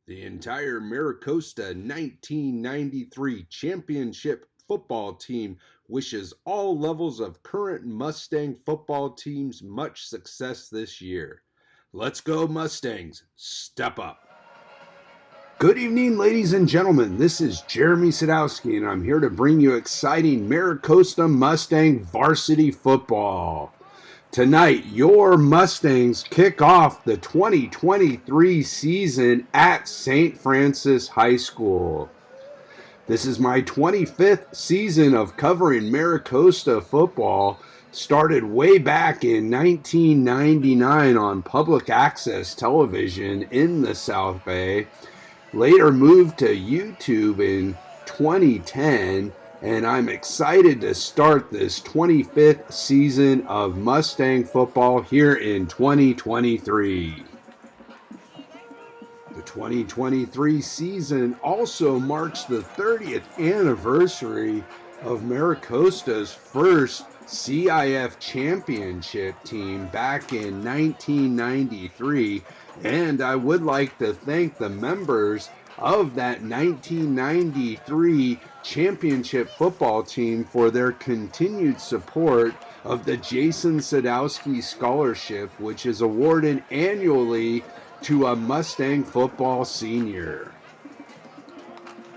The entire Maricosta 1993 championship football team wishes all levels of current Mustang football teams much success this year. Let's go Mustangs, step up. Good evening, ladies and gentlemen. This is Jeremy Sadowski, and I'm here to bring you exciting Maricosta Mustang varsity football. Tonight, your Mustangs kick off the 2023 season at St. Francis High School. This is my 25th season of covering Maricosta football. Started way back in 1999 on public access television in the South Bay. Later moved to YouTube in 2010, and I'm excited to start this 25th season of Mustang football here in 2023. The 2023 season also marks the 30th anniversary of Maricosta's first CIF championship team back in 1993, and I would like to thank the members of that 1993 championship football team for their continued support of the Jason Sadowski Scholarship, which is awarded annually to a Mustang football senior.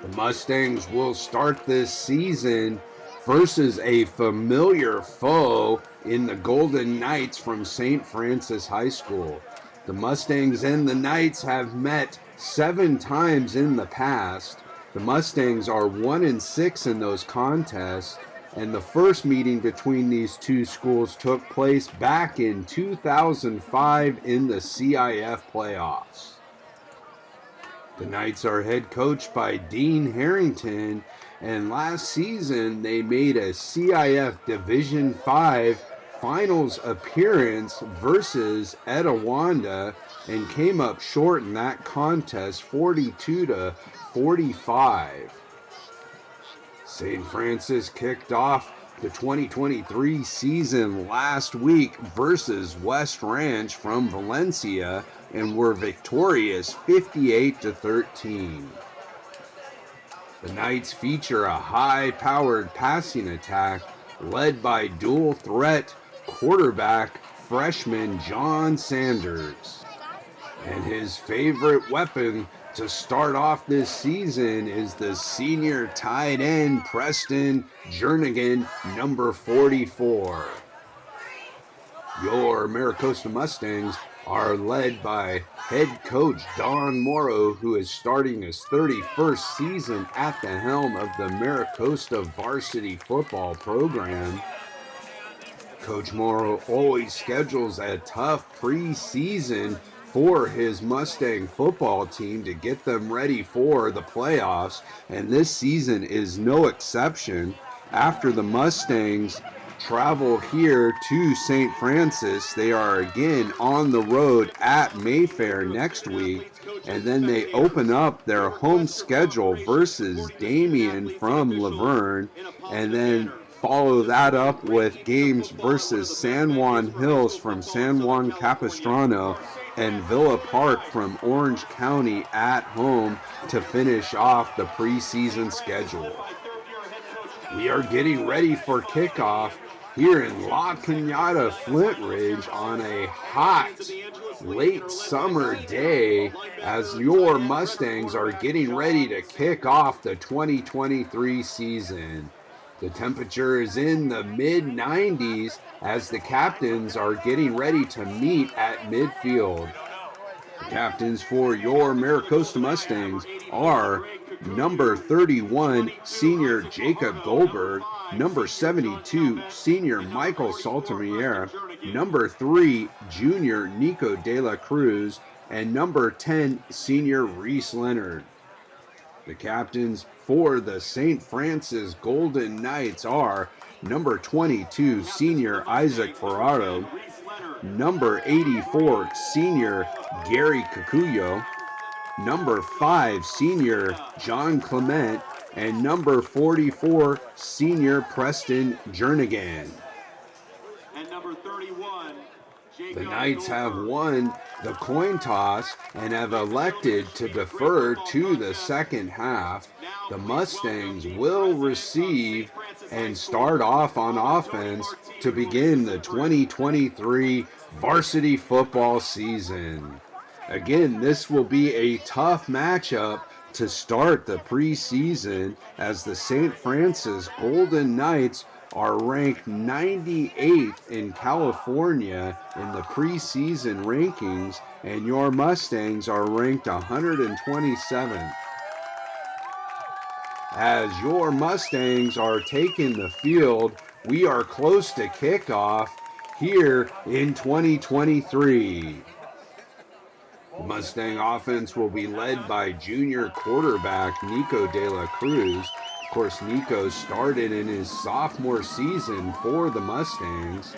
The Mustangs will start this season versus a familiar foe in the Golden Knights from St. Francis High School. The Mustangs and the Knights have met 7 times in the past. The Mustangs are 1-6 in those contests, and the first meeting between these two schools took place back in 2005 in the CIF playoffs. The Knights are head coached by Dean Harrington, and last season they made a CIF Division 5 finals appearance versus Etiwanda and came up short in that contest 42-45. St. Francis kicked off the 2023 season last week versus West Ranch from Valencia and were victorious 58-13. The Knights feature a high-powered passing attack led by dual threat quarterback freshman John Sanders. And his favorite weapon to start off this season is the senior tight end Preston Jernigan, number 44. Your Maricosta Mustangs are led by head coach Don Morrow, who is starting his 31st season at the helm of the Maricosta varsity football program. Coach Morrow always schedules a tough preseason for his Mustang football team to get them ready for the playoffs, and this season is no exception. After the Mustangs travel here to St. Francis, they are again on the road at Mayfair next week, and then they open up their home schedule versus Damien from Laverne, and then follow that up with games versus San Juan Hills from San Juan Capistrano and Villa Park from Orange County at home to finish off the preseason schedule. We are getting ready for kickoff here in La Cañada, Flint Ridge on a hot late summer day as your Mustangs are getting ready to kick off the 2023 season. The temperature is in the mid-90s as the captains are getting ready to meet at midfield. The captains for your Maricosta Mustangs are number 31, senior Jacob Goldberg, number 72, senior Michael Saltamiere, number 3, junior Nico De La Cruz, and number 10, senior Reese Leonard. The captains for the St. Francis Golden Knights are number 22, senior Isaac Ferraro, number 84, senior Gary Kikuyo, number 5, senior John Clement, and number 44, senior Preston Jernigan. The Knights have won the coin toss and have elected to defer to the second half. The Mustangs will receive and start off on offense to begin the 2023 varsity football season. Again, this will be a tough matchup to start the preseason, as the St. Francis Golden Knights are ranked 98th in California in the preseason rankings, and your Mustangs are ranked 127th. As your Mustangs are taking the field, we are close to kickoff here in 2023. The Mustang offense will be led by junior quarterback Nico De La Cruz. Of course, Nico started in his sophomore season for the Mustangs.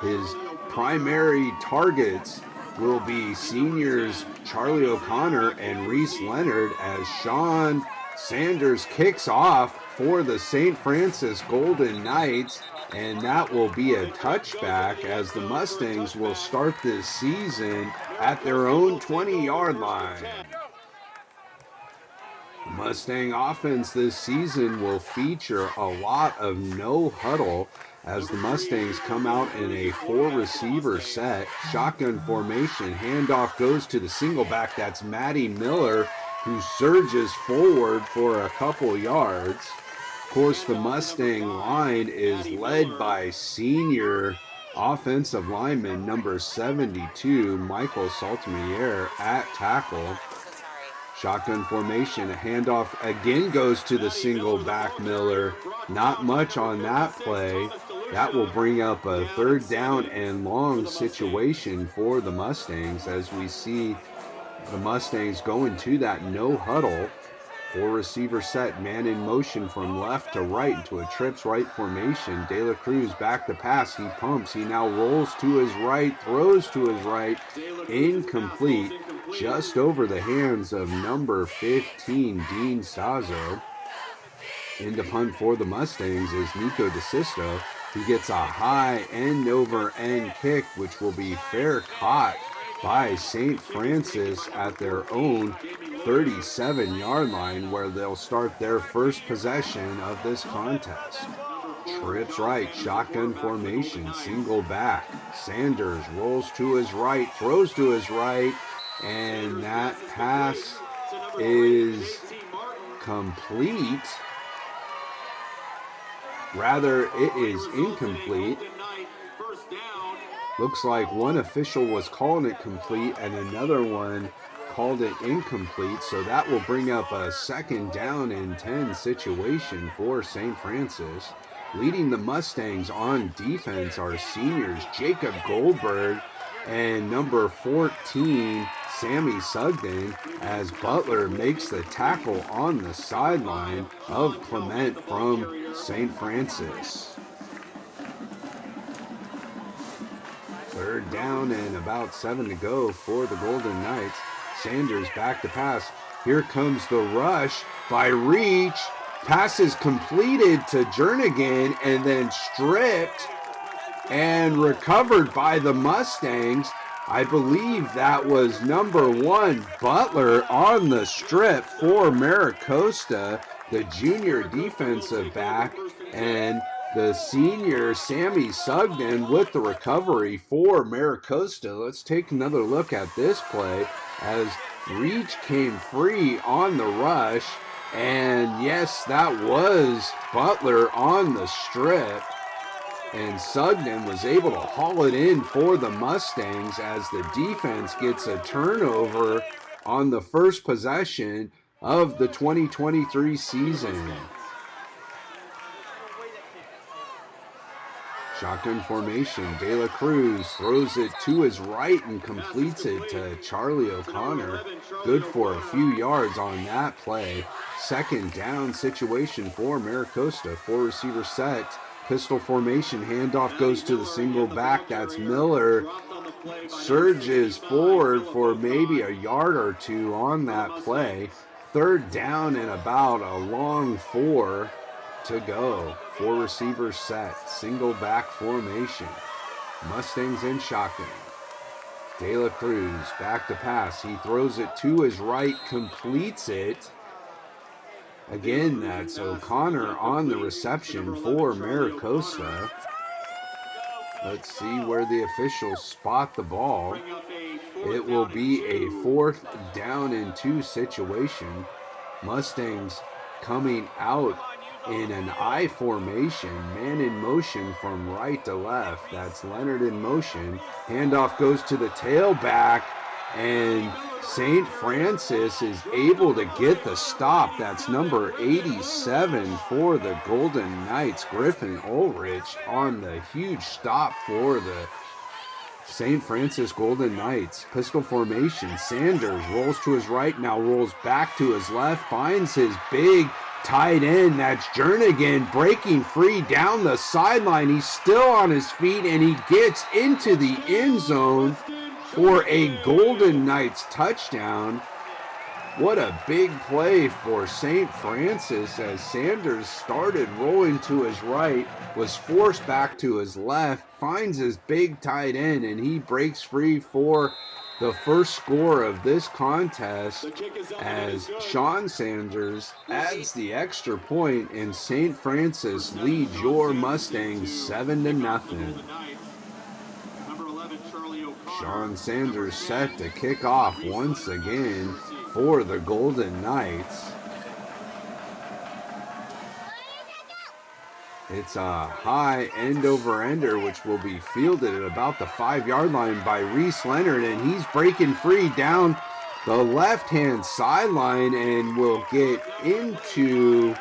His primary targets will be seniors Charlie O'Connor and Reese Leonard, as Sean Sanders kicks off for the St. Francis Golden Knights, and that will be a touchback, as the Mustangs will start this season at their own 20-yard line. The Mustang offense this season will feature a lot of no huddle, as the Mustangs come out in a 4-receiver set. Shotgun formation, handoff goes to the single back, that's Matty Miller, who surges forward for a couple yards. Of course, the Mustang line is led by senior offensive lineman number 72, Michael Saltemier, at tackle. Shotgun formation, a handoff again goes to the single back Miller. Not much on that play. That will bring up a third down and long situation for the Mustangs, as we see the Mustangs going to that no huddle. 4-receiver set, man in motion from left to right into a trips right formation. De La Cruz back to pass, he pumps, he now rolls to his right, throws to his right, incomplete, just over the hands of number 15, Dean Stazo. Into punt for the Mustangs is Nico DeSisto, who gets a high end-over-end kick, which will be fair caught by St. Francis at their own 37-yard line, where they'll start their first possession of this contest. Trips right, shotgun formation, single back. Sanders rolls to his right, throws to his right, and that pass is complete. Rather, it is incomplete. Looks like one official was calling it complete and another one called it incomplete, so that will bring up a 2nd down and 10 situation for St. Francis. Leading the Mustangs on defense are seniors Jacob Goldberg and number 14, Sammy Sugden, as Butler makes the tackle on the sideline of Clement from St. Francis. 3rd down and about 7 to go for the Golden Knights. Sanders back to pass. Here comes the rush by Reach. Pass is completed to Jernigan and then stripped and recovered by the Mustangs. I believe that was number 1, Butler, on the strip for Maricosta, the junior defensive back, and the senior Sammy Sugden with the recovery for Maricosta. Let's take another look at this play, as Reach came free on the rush, and yes, that was Butler on the strip, and Sugden was able to haul it in for the Mustangs, as the defense gets a turnover on the first possession of the 2023 season. Shotgun formation, De La Cruz throws it to his right and completes it to Charlie O'Connor. Good for a few yards on that play. 2nd down situation for Maricosta. 4-receiver set, pistol formation, handoff goes to the single back. That's Miller. Surges forward for maybe a yard or two on that play. 3rd down and about a long 4 to go. 4-receiver set, single back formation. Mustangs in shotgun. De La Cruz back to pass. He throws it to his right, completes it. Again, that's O'Connor on the reception for Maricosta. Let's see where the officials spot the ball. It will be a 4th down and 2 situation. Mustangs coming out in an I formation, man in motion from right to left. That's Leonard in motion. Handoff goes to the tailback, and St. Francis is able to get the stop. That's number 87 for the Golden Knights, Griffin Ulrich, on the huge stop for the St. Francis Golden Knights. Pistol formation. Sanders rolls to his right, now rolls back to his left, finds his big tight end. That's Jernigan breaking free down the sideline. He's still on his feet, and he gets into the end zone for a Golden Knights touchdown. What a big play for St. Francis, as Sanders started rolling to his right, was forced back to his left, finds his big tight end, and he breaks free for the first score of this contest, as Sean Sanders adds the extra point, and St. Francis leads your Mustangs 7-0. Sean Sanders set to kick off once again for the Golden Knights. It's a high end-over-ender, which will be fielded at about the 5-yard line by Reese Leonard, and he's breaking free down the left-hand sideline and will get into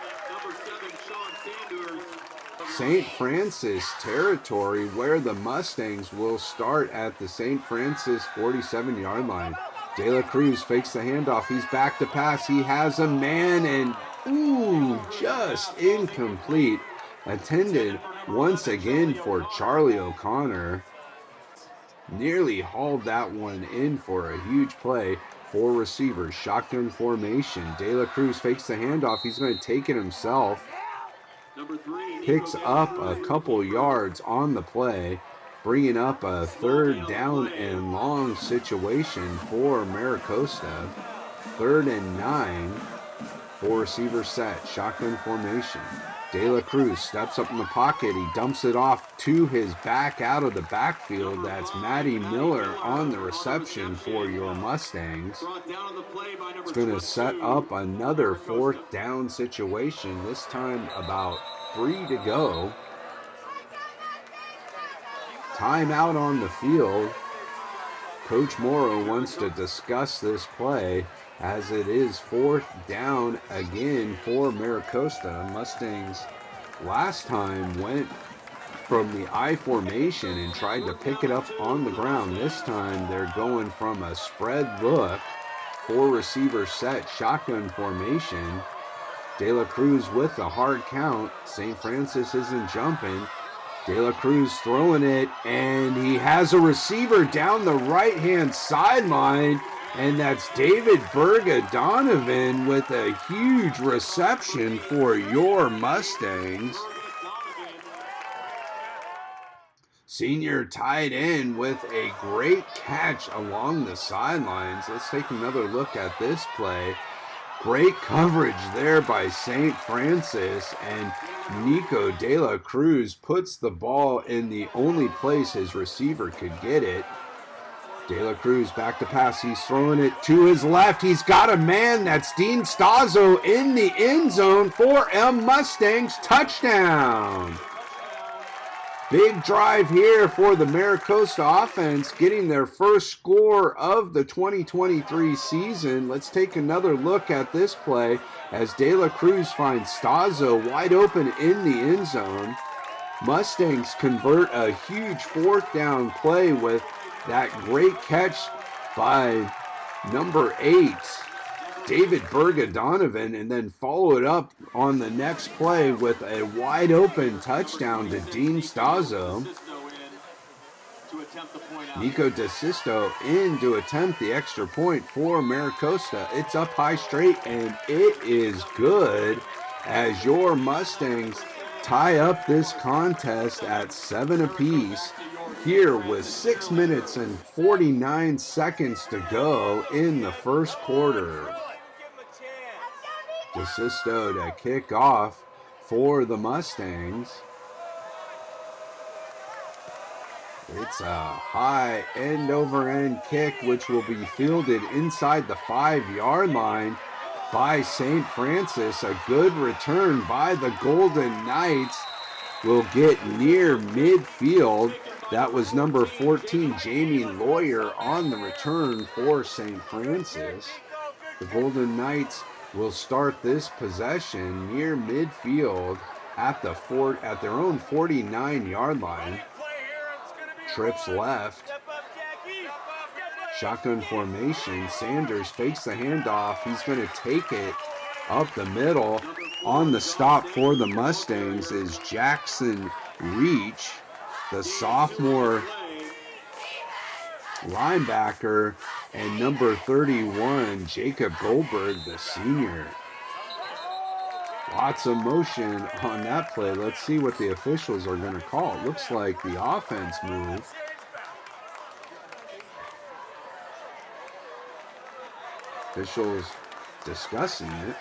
St. Francis territory, where the Mustangs will start at the St. Francis 47-yard line. De La Cruz fakes the handoff. He's back to pass. He has a man, and just incomplete. Attended once again for Charlie O'Connor. Nearly hauled that one in for a huge play. 4 receivers, shotgun formation. De La Cruz fakes the handoff. He's going to take it himself. Picks up a couple yards on the play, bringing up a 3rd down and long situation for Maricosta. 3rd and 9. 4 receivers set, shotgun formation. De La Cruz steps up in the pocket. He dumps it off to his back out of the backfield. That's Matty Miller on the reception for your Mustangs. It's going to set up another 4th down situation, this time about 3 to go. Timeout on the field. Coach Morrow wants to discuss this play, as it is 4th down again for Maricosta. Mustangs last time went from the I formation and tried to pick it up on the ground. This time they're going from a spread look. 4 receivers set, shotgun formation. De La Cruz with the hard count. St. Francis isn't jumping. De La Cruz throwing it, and he has a receiver down the right-hand sideline, and that's David Berga-Donovan with a huge reception for your Mustangs. Senior tight end with a great catch along the sidelines. Let's take another look at this play. Great coverage there by St. Francis, and Nico De La Cruz puts the ball in the only place his receiver could get it. De La Cruz back to pass. He's throwing it to his left. He's got a man. That's Dean Stazzo in the end zone for a Mustangs touchdown. Big drive here for the Maricosta offense, getting their first score of the 2023 season. Let's take another look at this play as De La Cruz finds Stazzo wide open in the end zone. Mustangs convert a huge 4th down play with that great catch by number 8, David Berga-Donovan, and then follow it up on the next play with a wide open touchdown to Dean Stazzo. Nico DeSisto in to attempt the extra point for Maricosta. It's up high straight, and it is good as your Mustangs tie up this contest at 7 apiece. here with 6 minutes and 49 seconds to go in the first quarter. DeSisto to kick off for the Mustangs. It's a high end-over-end kick, which will be fielded inside the 5-yard line by St. Francis. A good return by the Golden Knights will get near midfield. That was number 14, Jamie Lawyer, on the return for St. Francis. The Golden Knights will start this possession near midfield at their own 49-yard line. Trips left. Shotgun formation. Sanders fakes the handoff. He's going to take it up the middle. On the stop for the Mustangs is Jackson Reach, the sophomore linebacker, and number 31, Jacob Goldberg, the senior. Lots of motion on that play. Let's see what the officials are going to call. It looks like the offense move. Officials discussing it.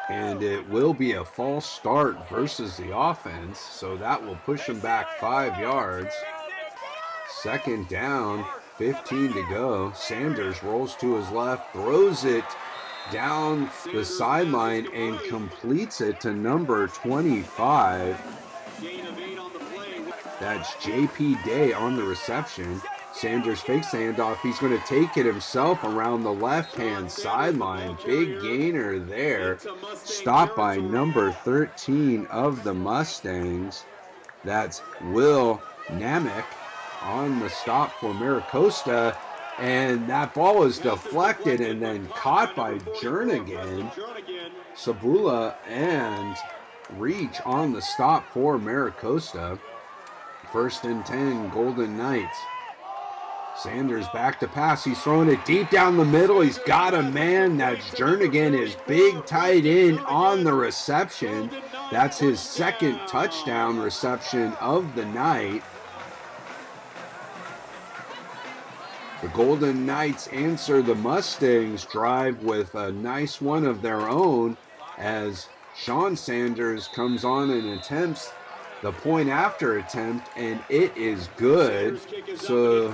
And it will be a false start versus the offense, so that will push them back 5 yards. Second down, 15 to go. Sanders rolls to his left, throws it down the sideline, and completes it to number 25. That's J.P. Day on the reception. Sanders fakes the handoff. He's going to take it himself around the left-hand sideline. Big gainer there. Stopped by number 13 of the Mustangs. That's Will Namick on the stop for Maricosta. And that ball is deflected and then caught by Jernigan. Sabula and Reach on the stop for Maricosta. First and 10, Golden Knights. Sanders back to pass. He's throwing it deep down the middle. He's got a man. That's Jernigan, his big tight end, on the reception. That's his second touchdown reception of the night. The Golden Knights answer the Mustangs drive with a nice one of their own as Sean Sanders comes on and attempts the point after attempt, and it is good. So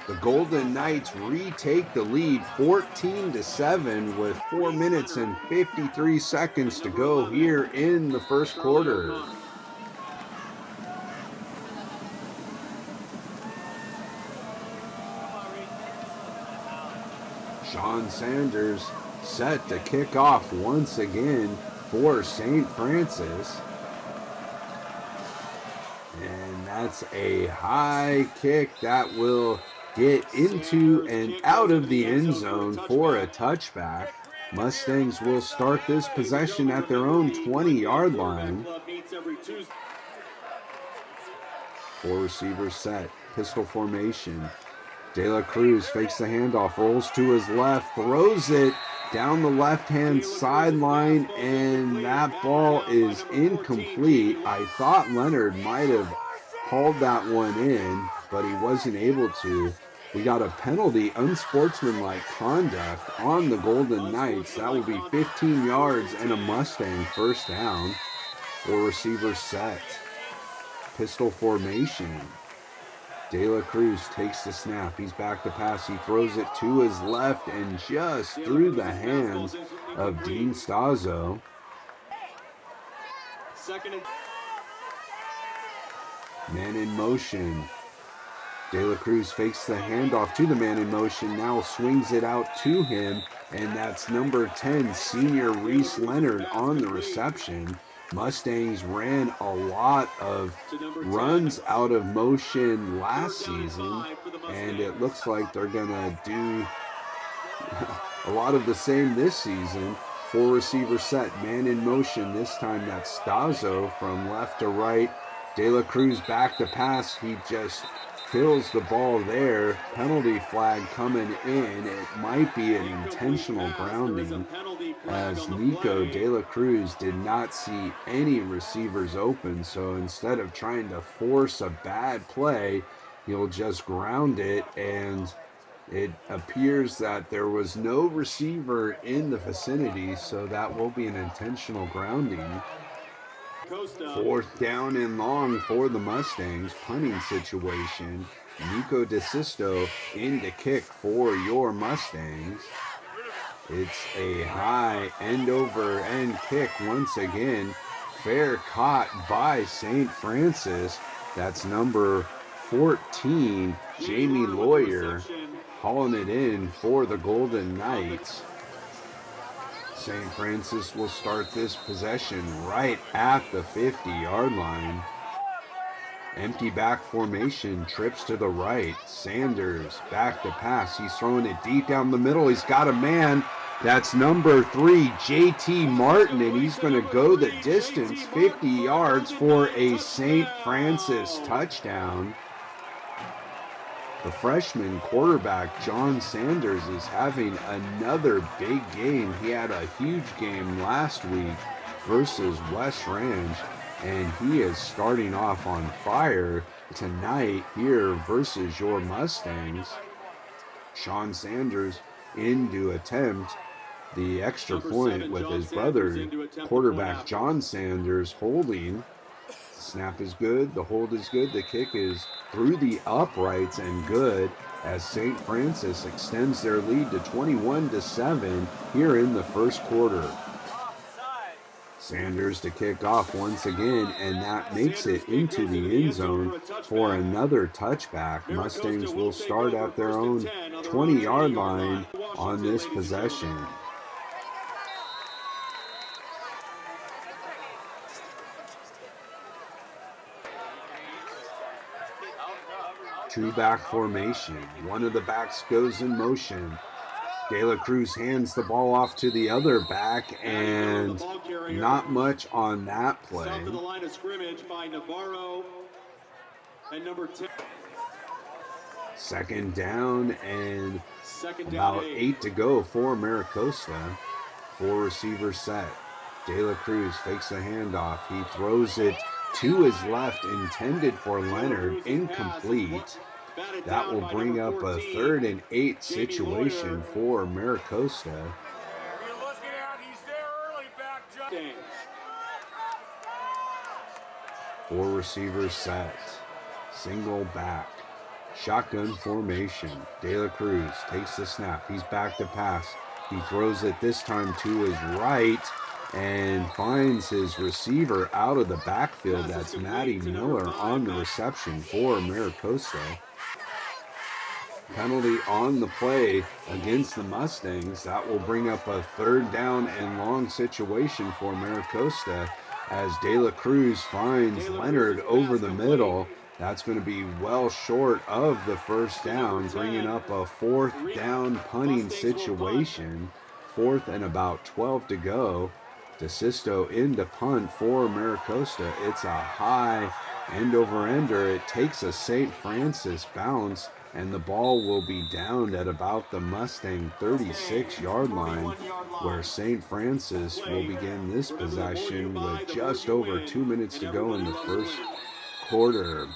the Golden Knights retake the lead 14-7 with 4 minutes and 53 seconds to go here in the first quarter. Sean Sanders set to kick off once again for St. Francis. And that's a high kick that will get into and out of the end zone for a touchback. Mustangs will start this possession at their own 20-yard line. 4 receivers set, pistol formation. De La Cruz fakes the handoff, rolls to his left, throws it down the left-hand sideline, and that ball is incomplete. I thought Leonard might have hauled that one in, but he wasn't able to. We got a penalty, unsportsmanlike conduct on the Golden Knights. That will be 15 yards and a Mustang first down. 4 receivers set. Pistol formation. De La Cruz takes the snap. He's back to pass. He throws it to his left and just through the hands of Dean Stazzo. Man in motion. De La Cruz fakes the handoff to the man in motion, now swings it out to him, and that's number 10, senior Reese Leonard on the reception. Mustangs ran a lot of runs out of motion last season, and it looks like they're going to do a lot of the same this season. 4 receiver set, man in motion. This time that's Stazzo from left to right. De La Cruz back to pass. He just kills the ball there. Penalty flag coming in. It might be an intentional grounding, as Nico De La Cruz did not see any receivers open. So instead of trying to force a bad play, he'll just ground it, and it appears that there was no receiver in the vicinity, so that will be an intentional grounding. 4th down and long for the Mustangs. Punting situation. Nico DeSisto in to kick for your Mustangs. It's a high end-over-end kick once again. Fair caught by St. Francis. That's number 14, Jamie Lawyer, hauling it in for the Golden Knights. St. Francis will start this possession right at the 50-yard line. Empty back formation, trips to the right. Sanders back to pass. He's throwing it deep down the middle. He's got a man. That's number 3, JT Martin, and he's going to go the distance, 50 yards for a St. Francis touchdown. The freshman quarterback, John Sanders, is having another big game. He had a huge game last week versus West Ranch, and he is starting off on fire tonight here versus your Mustangs. Sean Sanders in to attempt the extra point with his brother, quarterback John Sanders, holding. Snap is good, the hold is good, the kick is through the uprights and good, as St. Francis extends their lead to 21-7 here in the first quarter. Sanders to kick off once again, and that makes it into the end zone for another touchback. Mustangs will start at their own 20-yard line on this possession. Two-back formation. One of the backs goes in motion. De La Cruz hands the ball off to the other back, and not much on that play. To the line of scrimmage by Navarro and number 10. Second down and about 8 to go for Maricosta. 4 receivers set. De La Cruz fakes the handoff. He throws it to his left, intended for Leonard, incomplete. That will bring up a 3rd and 8 situation for Maricosta. 4 receivers set. Single back. Shotgun formation. De La Cruz takes the snap. He's back to pass. He throws it this time to his right and finds his receiver out of the backfield. That's Matty Miller on the reception for Maricosta. Penalty on the play against the Mustangs. That will bring up a 3rd down and long situation for Maricosta, as De La Cruz finds Leonard over the middle. That's going to be well short of the 1st down, bringing up a 4th down punting situation. 4th and about 12 to go. DeSisto in to punt for Maricosta. It's a high end-over-ender. It takes a St. Francis bounce, and the ball will be downed at about the Mustang 36-yard line, where St. Francis will begin this possession with just over 2 minutes to go in the first quarter.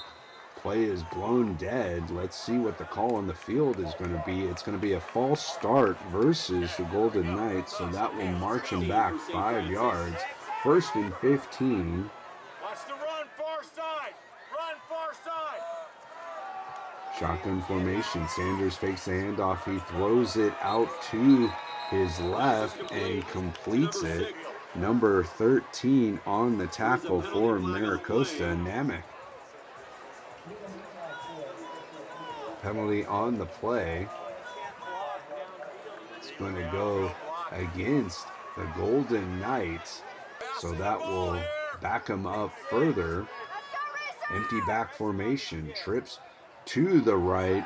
Play is blown dead. Let's see what the call on the field is going to be. It's going to be a false start versus the Golden Knights, so that will march him back 5 yards. 1st and 15. Watch the run, far side. Run, far side. Shotgun formation. Sanders fakes the handoff. He throws it out to his left and completes it. Number 13 on the tackle for Maricosta, Namek. Penalty on the play. It's going to go against the Golden Knights, so that will back them up further. Empty back formation. Trips to the right.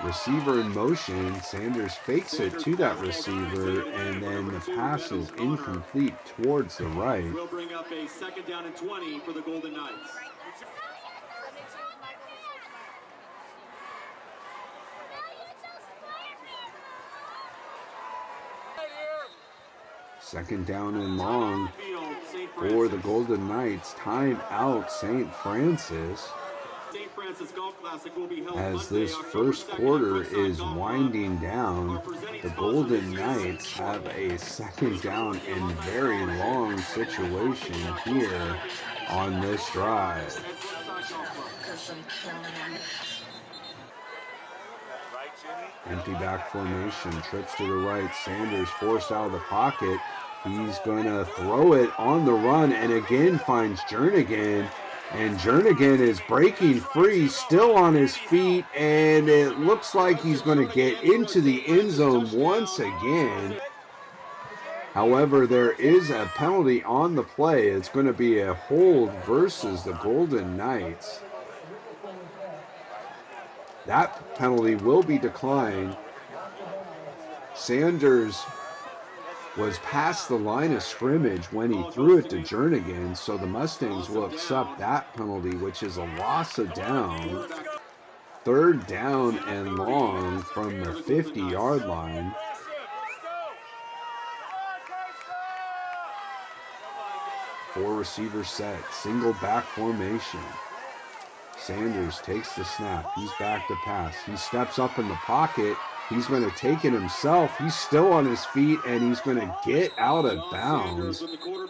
Receiver in motion. Sanders fakes it to that receiver, and then the pass is incomplete towards the right. Will bring up a 2nd down and 20 for the Golden Knights. Second down and long for the Golden Knights. Time out St. Francis. As this first quarter is winding down, the Golden Knights have a second down and very long situation here on this drive. Empty back formation, trips to the right. Sanders forced out of the pocket. He's going to throw it on the run and again finds Jernigan. And Jernigan is breaking free, still on his feet, and it looks like he's going to get into the end zone once again. However, there is a penalty on the play. It's going to be a hold versus the Golden Knights. That penalty will be declined. Sanders was past the line of scrimmage when he threw it to Jernigan, so the Mustangs will accept that penalty, which is a loss of down. Third down and long from the 50-yard line. Four receiver set, single back formation. Sanders takes the snap. He's back to pass. He steps up in the pocket. He's going to take it himself. He's still on his feet, and he's going to get out of bounds.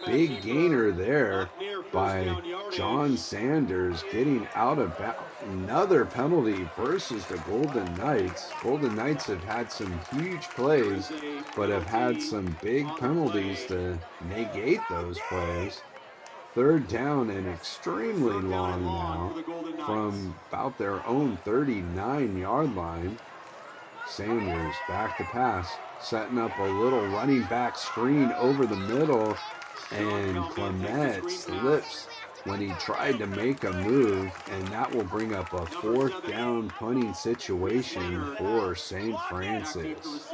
Big gainer there by John Sanders, getting out of bounds. Another penalty versus the Golden Knights. Golden Knights have had some huge plays, but have had some big penalties to negate those plays. Third down and extremely long now from about their own 39-yard line. Sanders back to pass, setting up a little running back screen over the middle, and Clement slips when he tried to make a move, and that will bring up a fourth down punting situation for St. Francis.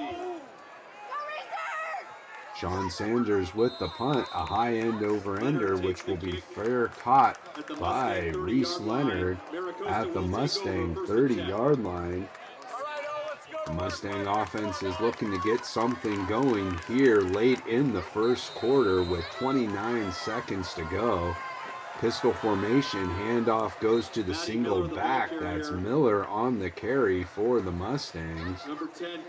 John Sanders with the punt, a high end over-ender, which will be fair caught by Reese Leonard at the Mustang 30-yard line. The Mustang offense is looking to get something going here late in the first quarter with 29 seconds to go. Pistol formation, handoff goes to the single back. That's Miller on the carry for the Mustangs.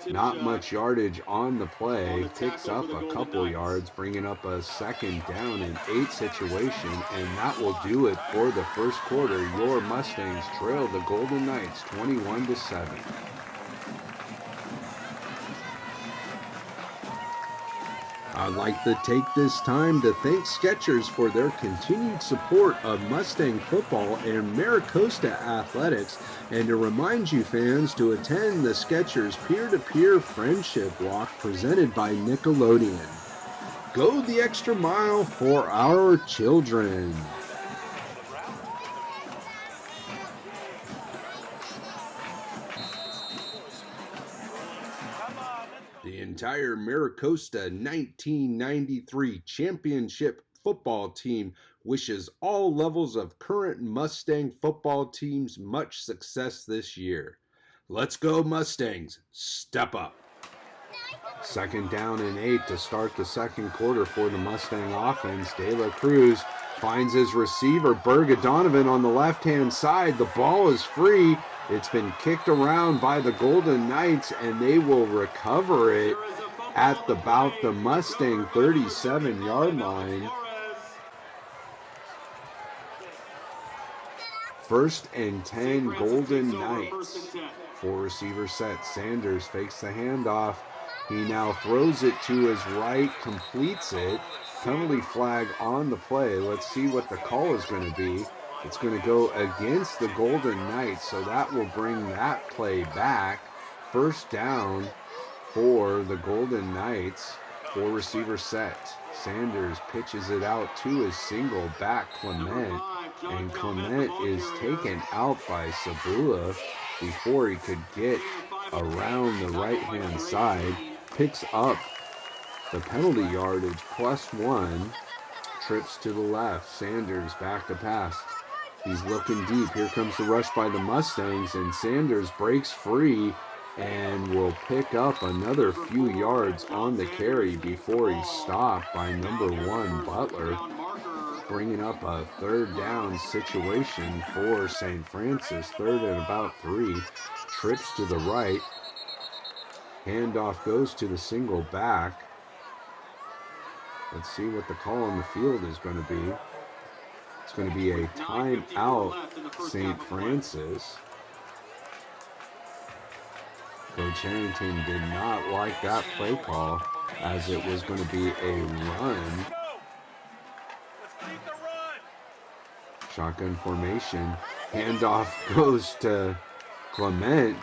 Not much yardage on the play. Picks up a couple yards, bringing up a second down and 8 situation, and that will do it for the first quarter. Your Mustangs trail the Golden Knights 21-7. I'd like to take this time to thank Skechers for their continued support of Mustang football and Maricosta athletics, and to remind you fans to attend the Skechers peer-to-peer friendship walk presented by Nickelodeon. Go the extra mile for our children. The entire Maricosta 1993 championship football team wishes all levels of current Mustang football teams much success this year. Let's go Mustangs, step up. Second down and 8 to start the second quarter for the Mustang offense. De La Cruz finds his receiver, Berga Donovan, on the left-hand side. The ball is free. It's been kicked around by the Golden Knights, and they will recover it at about the Mustang 37-yard line. First and 10, Golden Knights. Four receiver set. Sanders fakes the handoff. He now throws it to his right, completes it. Penalty flag on the play. Let's see what the call is going to be. It's going to go against the Golden Knights, so that will bring that play back. First down for the Golden Knights. Four receiver set. Sanders pitches it out to his single back, Clement, and Clement is taken out by Sabula before he could get around the right-hand side. Picks up the penalty yardage +1. Trips to the left. Sanders back to pass. He's looking deep. Here comes the rush by the Mustangs, and Sanders breaks free and will pick up another few yards on the carry before he's stopped by number 1 Butler, bringing up a third down situation for St. Francis. Third and about 3. Trips to the right. Handoff goes to the single back. Let's see what the call on the field is going to be. It's going to be a timeout, St. Francis. Coach Harrington did not like that play call, as it was going to be a run. Shotgun formation. Handoff goes to Clement.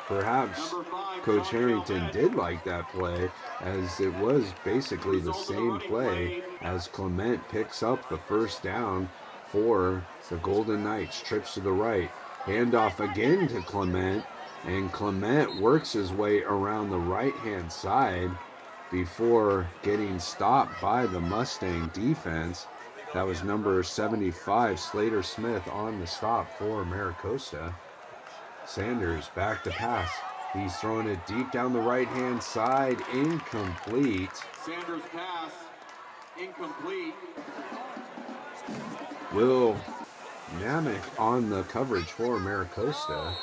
Perhaps Coach Harrington did like that play, as it was basically the same play as Clement picks up the first down for the Golden Knights. Trips to the right. Handoff again to Clement, and Clement works his way around the right-hand side before getting stopped by the Mustang defense. That was number 75, Slater Smith, on the stop for Maricosta. Sanders back to pass. He's throwing it deep down the right-hand side, incomplete. Sanders pass, incomplete. Will Namick on the coverage for Maricosta.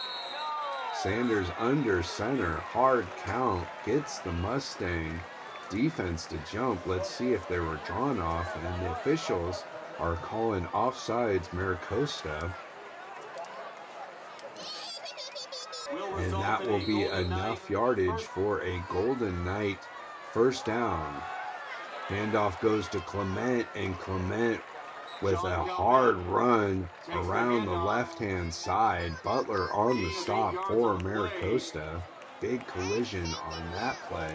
Sanders under center, hard count, gets the Mustang defense to jump. Let's see if they were drawn off, and the officials are calling offsides Maricosta. And that will be enough yardage for a Golden Knight first down. Handoff goes to Clement, and Clement with a hard run around the left-hand side. Butler on the stop for Maricosta. Big collision on that play.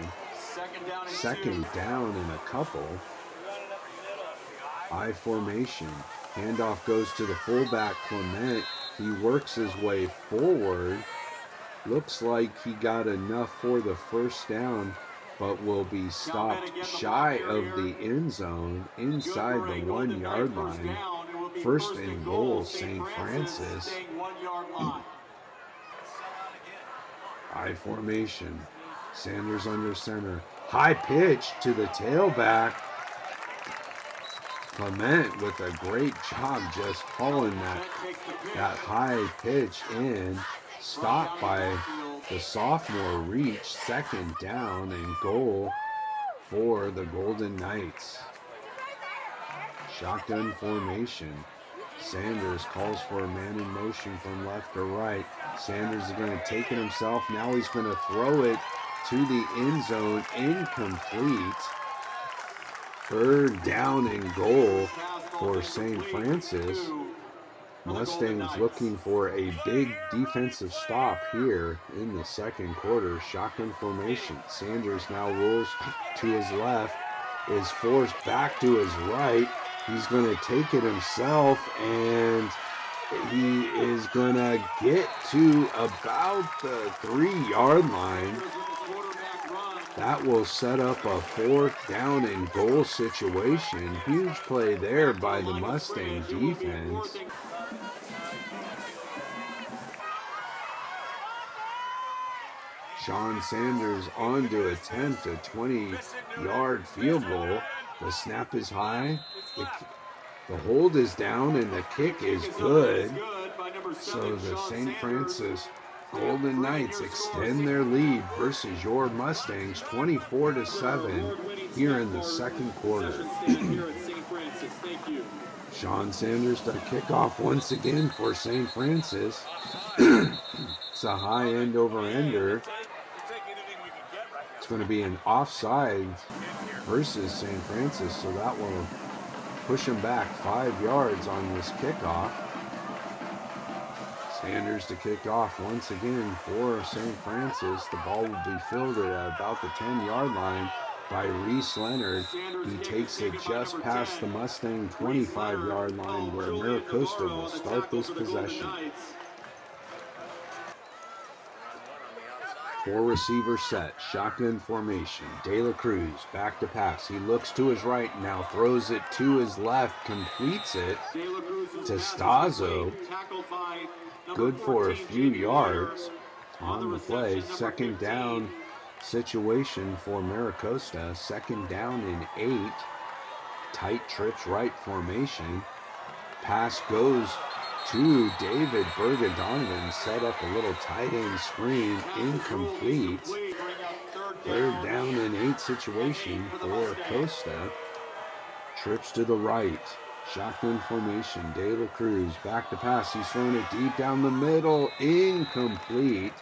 Second down and a couple. I formation. Handoff goes to the fullback, Clement. He works his way forward. Looks like he got enough for the first down, but will be stopped shy of the end zone inside the 1 yard line. First and goal, St. Francis. I formation. Sanders under center. High pitch to the tailback. Clement with a great job just calling that high pitch in. Stopped by the sophomore reach. Second down and goal for the Golden Knights. Shotgun formation. Sanders calls for a man in motion from left to right. Sanders is going to take it himself. Now he's going to throw it to the end zone. Incomplete. Third down and goal for St. Francis. Mustangs looking for a big defensive stop here in the second quarter. Shotgun formation. Sanders now rolls to his left, is forced back to his right. He's going to take it himself, and he is going to get to about the 3 yard line. That will set up a fourth down and goal situation. Huge play there by the Mustang defense. Sean Sanders on to attempt a 20-yard field goal. The snap is high, the hold is down, and the kick is good. So the St. Francis Golden Knights extend their lead versus your Mustangs 24-7 here in the second quarter. Sean Sanders to kick off once again for St. Francis. It's a high end over ender. It's going to be an offside versus St. Francis, so that will push him back 5 yards on this kickoff. Sanders to kick off once again for St. Francis. The ball will be fielded at about the 10-yard line by Reese Leonard. He takes it just past the Mustang 25-yard line, where Maricosta will start this possession. 4-receiver set, shotgun formation. De La Cruz back to pass. He looks to his right, now throws it to his left, completes it to Stazo. Good for a few yards. on the play. Second down situation for Maricosta. Second down and 8. Tight trips right formation. Pass goes to David Bergen-Donovan. Set up a little tight end screen. Incomplete. Third down and 8 situation for Costa. Trips to the right. Shotgun formation. De La Cruz back to pass. He's throwing it deep down the middle. Incomplete.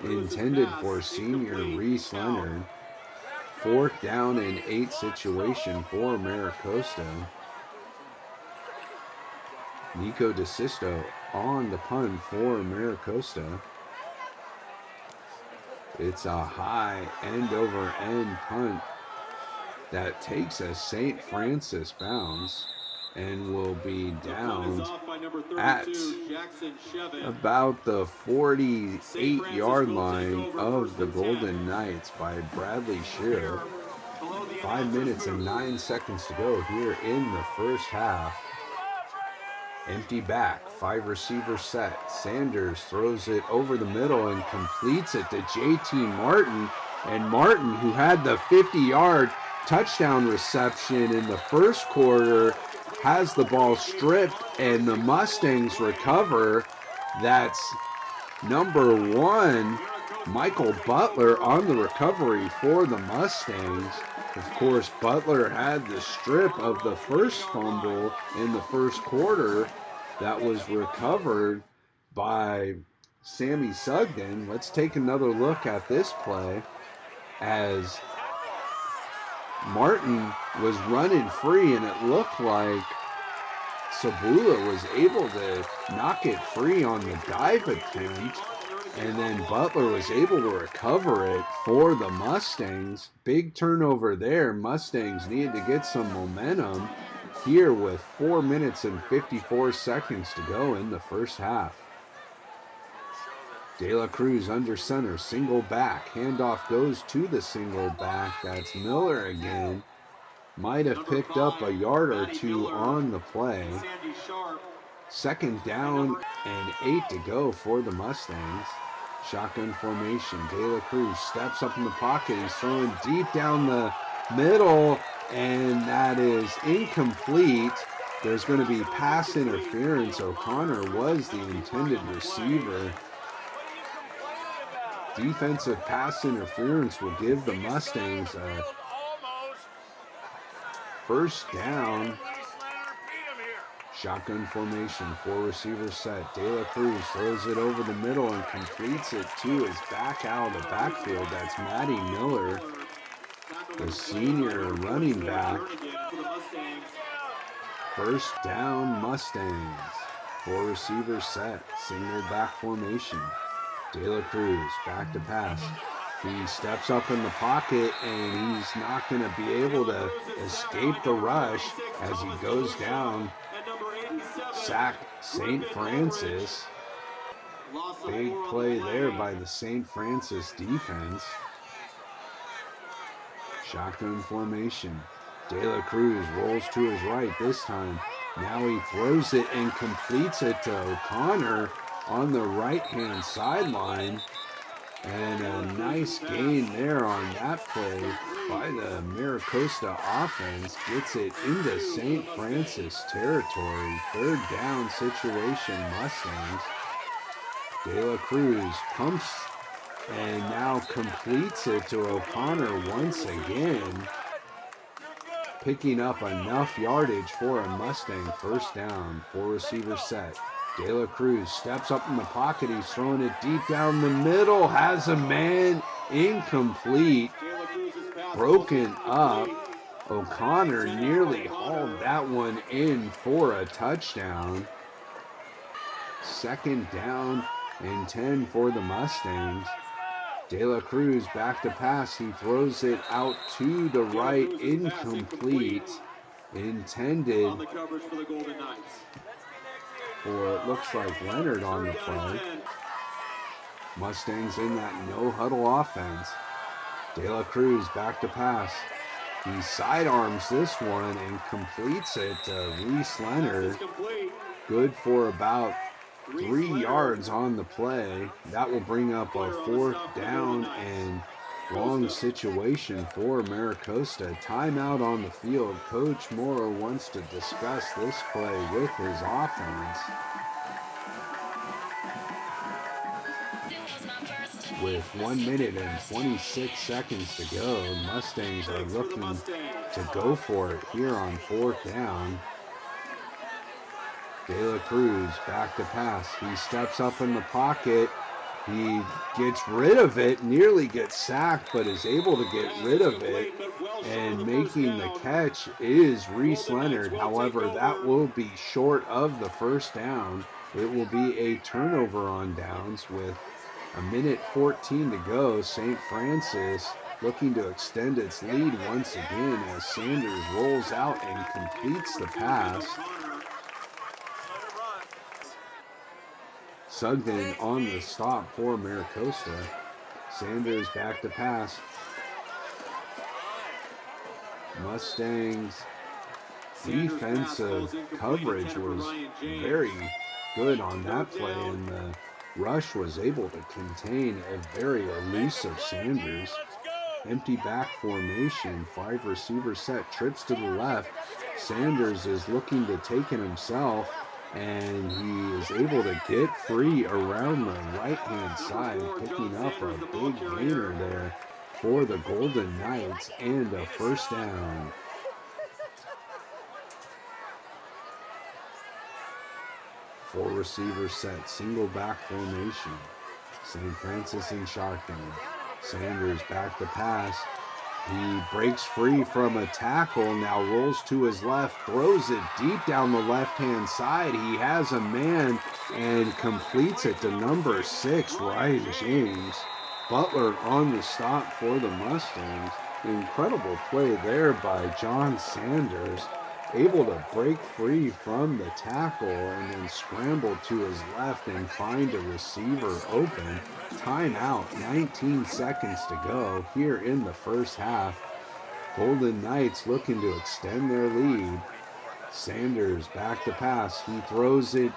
Intended for senior Reese Leonard. Fourth down and 8 situation for Maricosta. Nico DeSisto on the punt for Maricosta. It's a high end-over-end punt that takes a St. Francis bounce and will be down at about the 48-yard line of the Golden Knights by Bradley Shearer. 5 minutes and 9 seconds to go here in the first half. Empty back, 5 receiver set. Sanders throws it over the middle and completes it to JT Martin. And Martin, who had the 50-yard touchdown reception in the first quarter, has the ball stripped, and the Mustangs recover. That's number 1, Michael Butler, on the recovery for the Mustangs. Of course, Butler had the strip of the first fumble in the first quarter that was recovered by Sammy Sugden. Let's take another look at this play as Martin was running free, and it looked like Sabula was able to knock it free on the dive attempt, and then Butler was able to recover it for the Mustangs. Big turnover there. Mustangs needed to get some momentum here with 4 minutes and 54 seconds to go in the first half. De La Cruz under center, single back. Handoff goes to the single back. That's Miller again. Might have picked up a yard or two on the play. Second down and 8 to go for the Mustangs. Shotgun formation. De La Cruz steps up in the pocket. He's throwing deep down the middle, and that is incomplete. There's going to be pass interference. O'Connor was the intended receiver. Defensive pass interference will give the Mustangs a first down. Shotgun formation, 4 receivers set. De La Cruz throws it over the middle and completes it to his back out of the backfield. That's Matty Miller, the senior running back. First down, Mustangs. 4 receivers set, single back formation. De La Cruz back to pass. He steps up in the pocket, and he's not going to be able to escape the rush as he goes down. Sack St. Francis. Big play there by the St. Francis defense. Shotgun formation. De La Cruz rolls to his right this time. Now he throws it and completes it to O'Connor on the right-hand sideline. And a nice gain there on that play by the Maricosta offense. Gets it into St. Francis territory. Third down situation, Mustangs. De La Cruz pumps and now completes it to O'Connor once again. Picking up enough yardage for a Mustang first down. 4 receivers set. De La Cruz steps up in the pocket. He's throwing it deep down the middle. Has a man. Incomplete. Broken up. O'Connor nearly hauled that one in for a touchdown. Second down and 10 for the Mustangs. De La Cruz back to pass. He throws it out to the right. Incomplete. Intended for, it looks like, Leonard on the play. Mustangs in that no-huddle offense. De La Cruz back to pass. He sidearms this one and completes it to Reese Leonard. Good for about 3 yards on the play. That will bring up a 4th down and long situation for Maricosta. Timeout on the field. Coach Morrow wants to discuss this play with his offense. With 1 minute and 26 seconds to go, Mustangs are looking to go for it here on 4th down. De La Cruz back to pass. He steps up in the pocket. He gets rid of it, nearly gets sacked, but is able to get rid of it. And making the catch is Reese Leonard. However, that will be short of the 1st down. It will be a turnover on downs with a minute 14 to go. St. Francis looking to extend its lead once again as Sanders rolls out and completes the pass. Sugden on the stop for Maricosta. Sanders back to pass. Mustangs defensive coverage was very good on that play, and the rush was able to contain a very elusive Sanders. Empty back formation, 5 receiver set, trips to the left. Sanders is looking to take it himself, and he is able to get free around the right-hand side, picking up a big gainer there for the Golden Knights and a 1st down. Four receiver set, single back formation. St. Francis in shotgun. Sanders back to pass. He breaks free from a tackle, now rolls to his left, throws it deep down the left-hand side. He has a man and completes it to number 6, Ryan James. Butler on the stop for the Mustangs. Incredible play there by John Sanders. Able to break free from the tackle and then scramble to his left and find a receiver open. Timeout, 19 seconds to go here in the 1st half. Golden Knights looking to extend their lead. Sanders back to pass. He throws it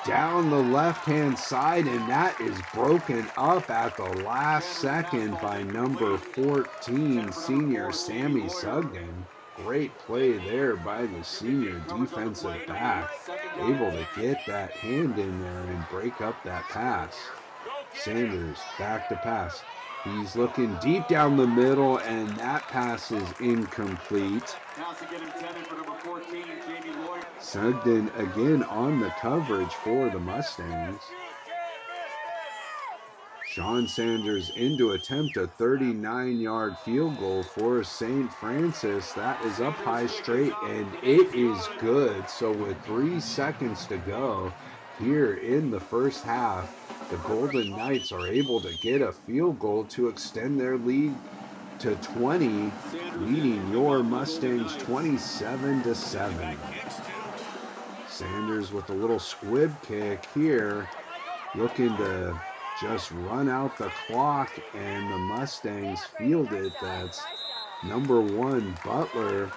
down the left-hand side, and that is broken up at the last second by number 14, senior Sammy Sugden. Great play there by the senior defensive back, able to get that hand in there and break up that pass. Sanders back to pass. He's looking deep down the middle, and that pass is incomplete. Sugden again on the coverage for the Mustangs. Sean Sanders in to attempt a 39-yard field goal for St. Francis. That is up high straight, and it is good. So with 3 seconds to go here in the 1st half, the Golden Knights are able to get a field goal to extend their lead to 20, leading your Mustangs 27-7. Sanders with a little squib kick here, looking to just run out the clock, and the Mustangs field it. That's number 1, Butler,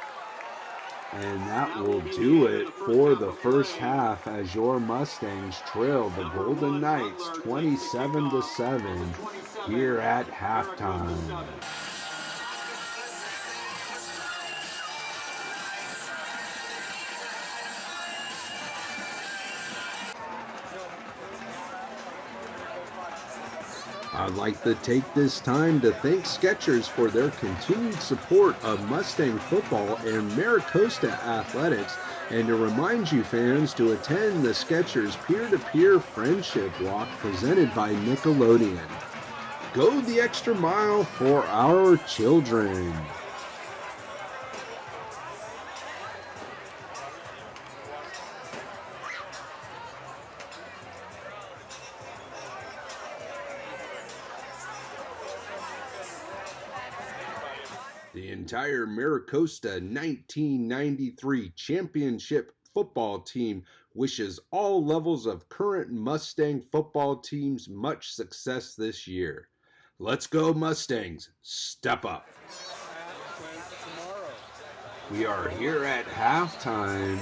and that will do it for the 1st half as your Mustangs trail the Golden Knights 27-7 here at halftime. I'd like to take this time to thank Skechers for their continued support of Mustang football and Maricosta athletics, and to remind you fans to attend the Skechers peer-to-peer friendship walk presented by Nickelodeon. Go the extra mile for our children. The entire Maricosta 1993 championship football team wishes all levels of current Mustang football teams much success this year. Let's go Mustangs, step up. We are here at halftime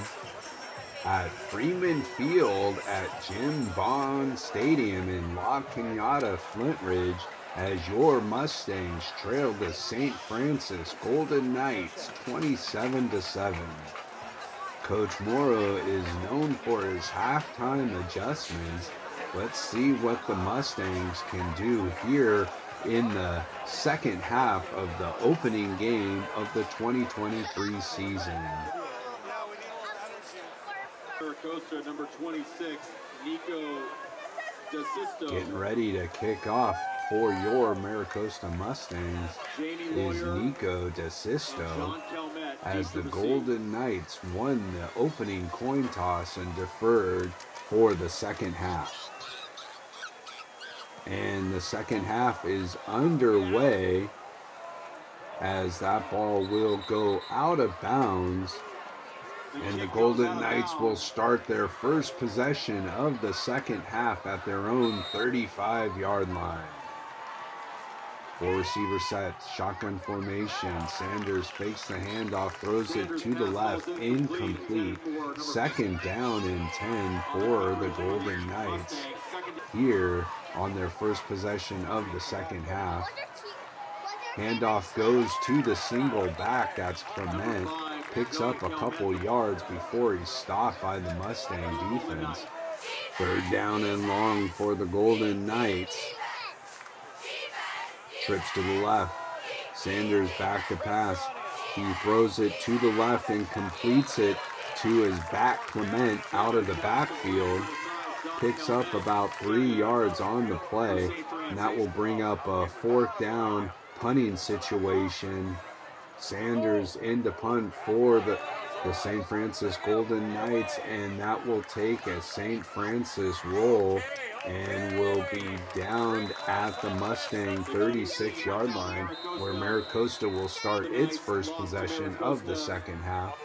at Freeman Field at Jim Bond Stadium in La Cañada, Flint Ridge, as your Mustangs trail the St. Francis Golden Knights 27-7. Coach Morrow is known for his halftime adjustments. Let's see what the Mustangs can do here in the second half of the opening game of the 2023 season. Costa number 26, Nico DeSisto. Getting ready to kick off for your Maricosta Mustangs is Nico DeSisto, as the Golden Knights won the opening coin toss and deferred for the second half. And the second half is underway, as that ball will go out of bounds, and the Golden Knights will start their first possession of the second half at their own 35-yard line. Four receiver set, shotgun formation. Sanders fakes the handoff, throws it to the left, incomplete. Second down and 10 for the Golden Knights here on their first possession of the second half. Handoff goes to the single back, that's Clement. Picks up a couple yards before he's stopped by the Mustang defense. Third down and long for the Golden Knights. Trips to the left. Sanders back to pass. He throws it to the left and completes it to his back, Clement, out of the backfield. Picks up about 3 yards on the play, and that will bring up a fourth down punting situation. Sanders in to punt for the St. Francis Golden Knights, and that will take a St. Francis roll and will be downed at the Mustang 36-yard line, where Maricosta will start its first possession of the second half.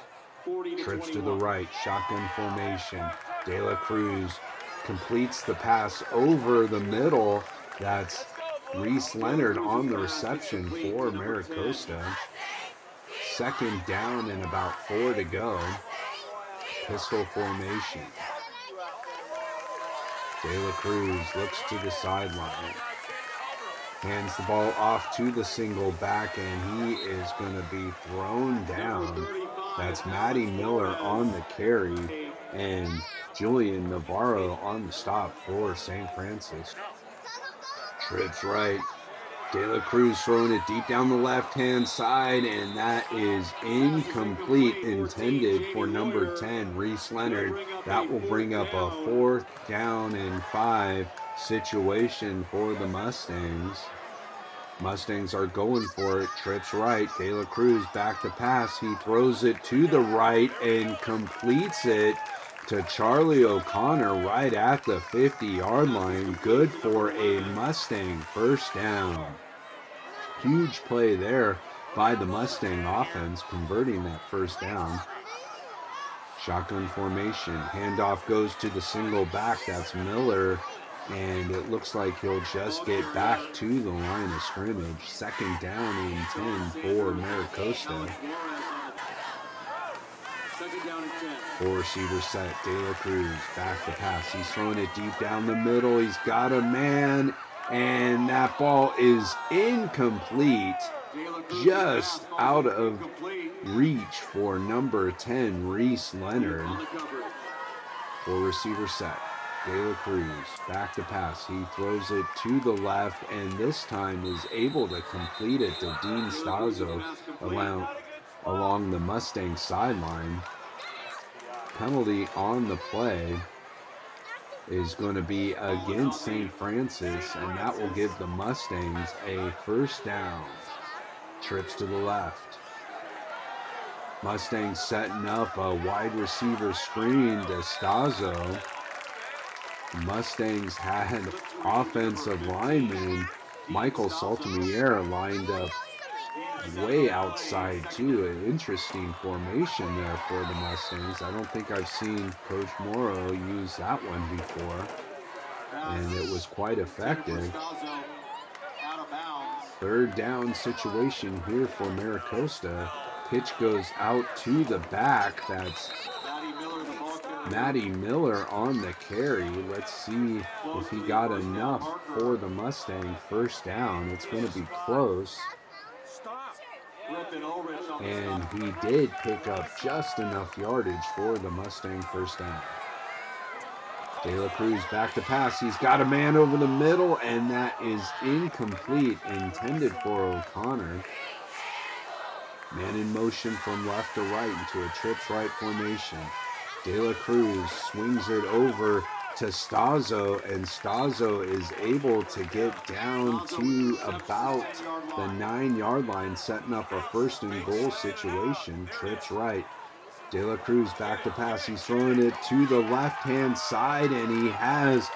Trips to the right, shotgun formation. De La Cruz completes the pass over the middle. That's Reese Leonard on the reception for Maricosta. Second down and about 4 to go. Pistol formation. De La Cruz looks to the sideline. Hands the ball off to the single back, and he is going to be thrown down. That's Matty Miller on the carry, and Julian Navarro on the stop for St. Francis. Trips right. De La Cruz throwing it deep down the left-hand side, and that is incomplete, intended for number 10, Reese Leonard. That will bring up a fourth down and 5 situation for the Mustangs. Mustangs are going for it. Trips right. De La Cruz back to pass. He throws it to the right and completes it to Charlie O'Connor right at the 50-yard line. Good for a Mustang first down. Huge play there by the Mustang offense, converting that first down. Shotgun formation. Handoff goes to the single back. That's Miller. And it looks like he'll just get back to the line of scrimmage. Second down and 10 for Maricosta. Four receiver set. De La Cruz back to pass. He's throwing it deep down the middle. He's got a man, and that ball is incomplete. Just out of reach for number 10, Reese Leonard. Four receiver set. De La Cruz back to pass. He throws it to the left, and this time is able to complete it to Dean Stazo along the Mustang sideline. Penalty on the play is going to be against St. Francis, and that will give the Mustangs a first down. Trips to the left. Mustangs setting up a wide receiver screen to Stazo. Mustangs had offensive lineman Michael Saltamiere lined up way outside too. An interesting formation there for the Mustangs. I don't think I've seen Coach Morrow use that one before, and it was quite effective. Third down situation here for Maricosta. Pitch goes out to the back. That's Matty Miller on the carry. Let's see if he got enough for the Mustang first down. It's going to be close. And he did pick up just enough yardage for the Mustang first down. De La Cruz back to pass. He's got a man over the middle, and that is incomplete, intended for O'Connor. Man in motion from left to right into a trips right formation. De La Cruz swings it over to Stazo, and Stazo is able to get down to about the 9-yard line, setting up a first and goal situation. Trips right. De La Cruz back to pass. He's throwing it to the left-hand side, and he has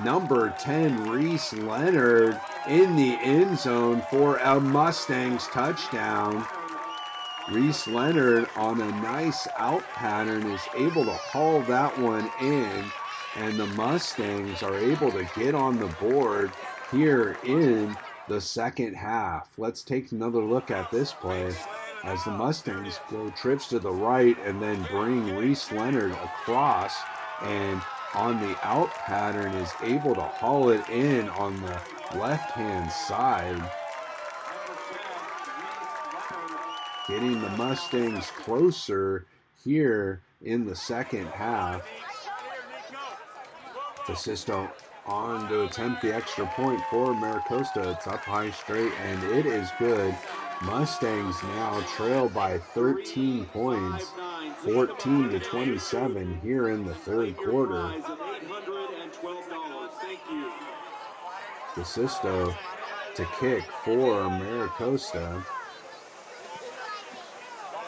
number 10, Reese Leonard, in the end zone for a Mustangs touchdown. Reese Leonard, on a nice out pattern, is able to haul that one in, and the Mustangs are able to get on the board here in the second half. Let's take another look at this play as the Mustangs go trips to the right and then bring Reese Leonard across, and on the out pattern is able to haul it in on the left-hand side, getting the Mustangs closer here in the second half. DeSisto on to attempt the extra point for Maricosta. It's up high straight, and it is good. Mustangs now trail by 13 points, 14-27 here in the third quarter. DeSisto to kick for Maricosta.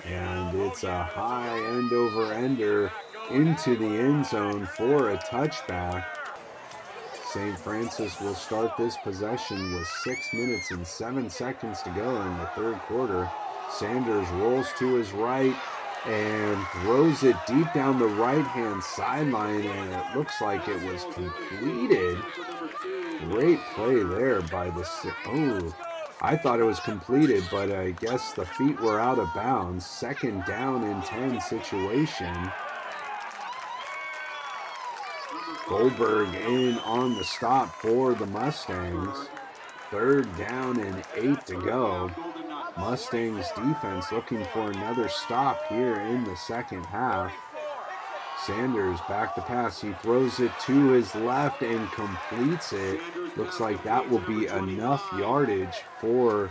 And it's a high end-over-ender into the end zone for a touchback. St. Francis will start this possession with 6 minutes and 7 seconds to go in the third quarter. Sanders rolls to his right and throws it deep down the right-hand sideline, and it looks like it was completed. Great play there by the... I thought it was completed, but I guess the feet were out of bounds. Second down and 10 situation. Goldberg in on the stop for the Mustangs. Third down and 8 to go. Mustangs defense looking for another stop here in the second half. Sanders back to pass. He throws it to his left and completes it. Looks like that will be enough yardage for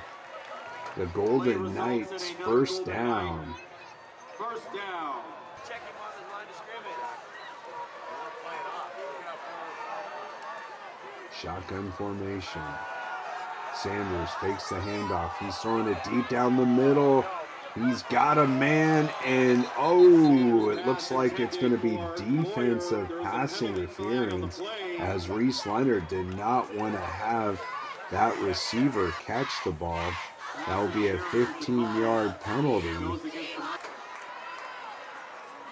the Golden Knights. First down. First down. Shotgun formation. Sanders fakes the handoff. He's throwing it deep down the middle. He's got a man, and it looks like it's going to be defensive pass interference, as Reese Leonard did not want to have that receiver catch the ball. That will be a 15-yard penalty.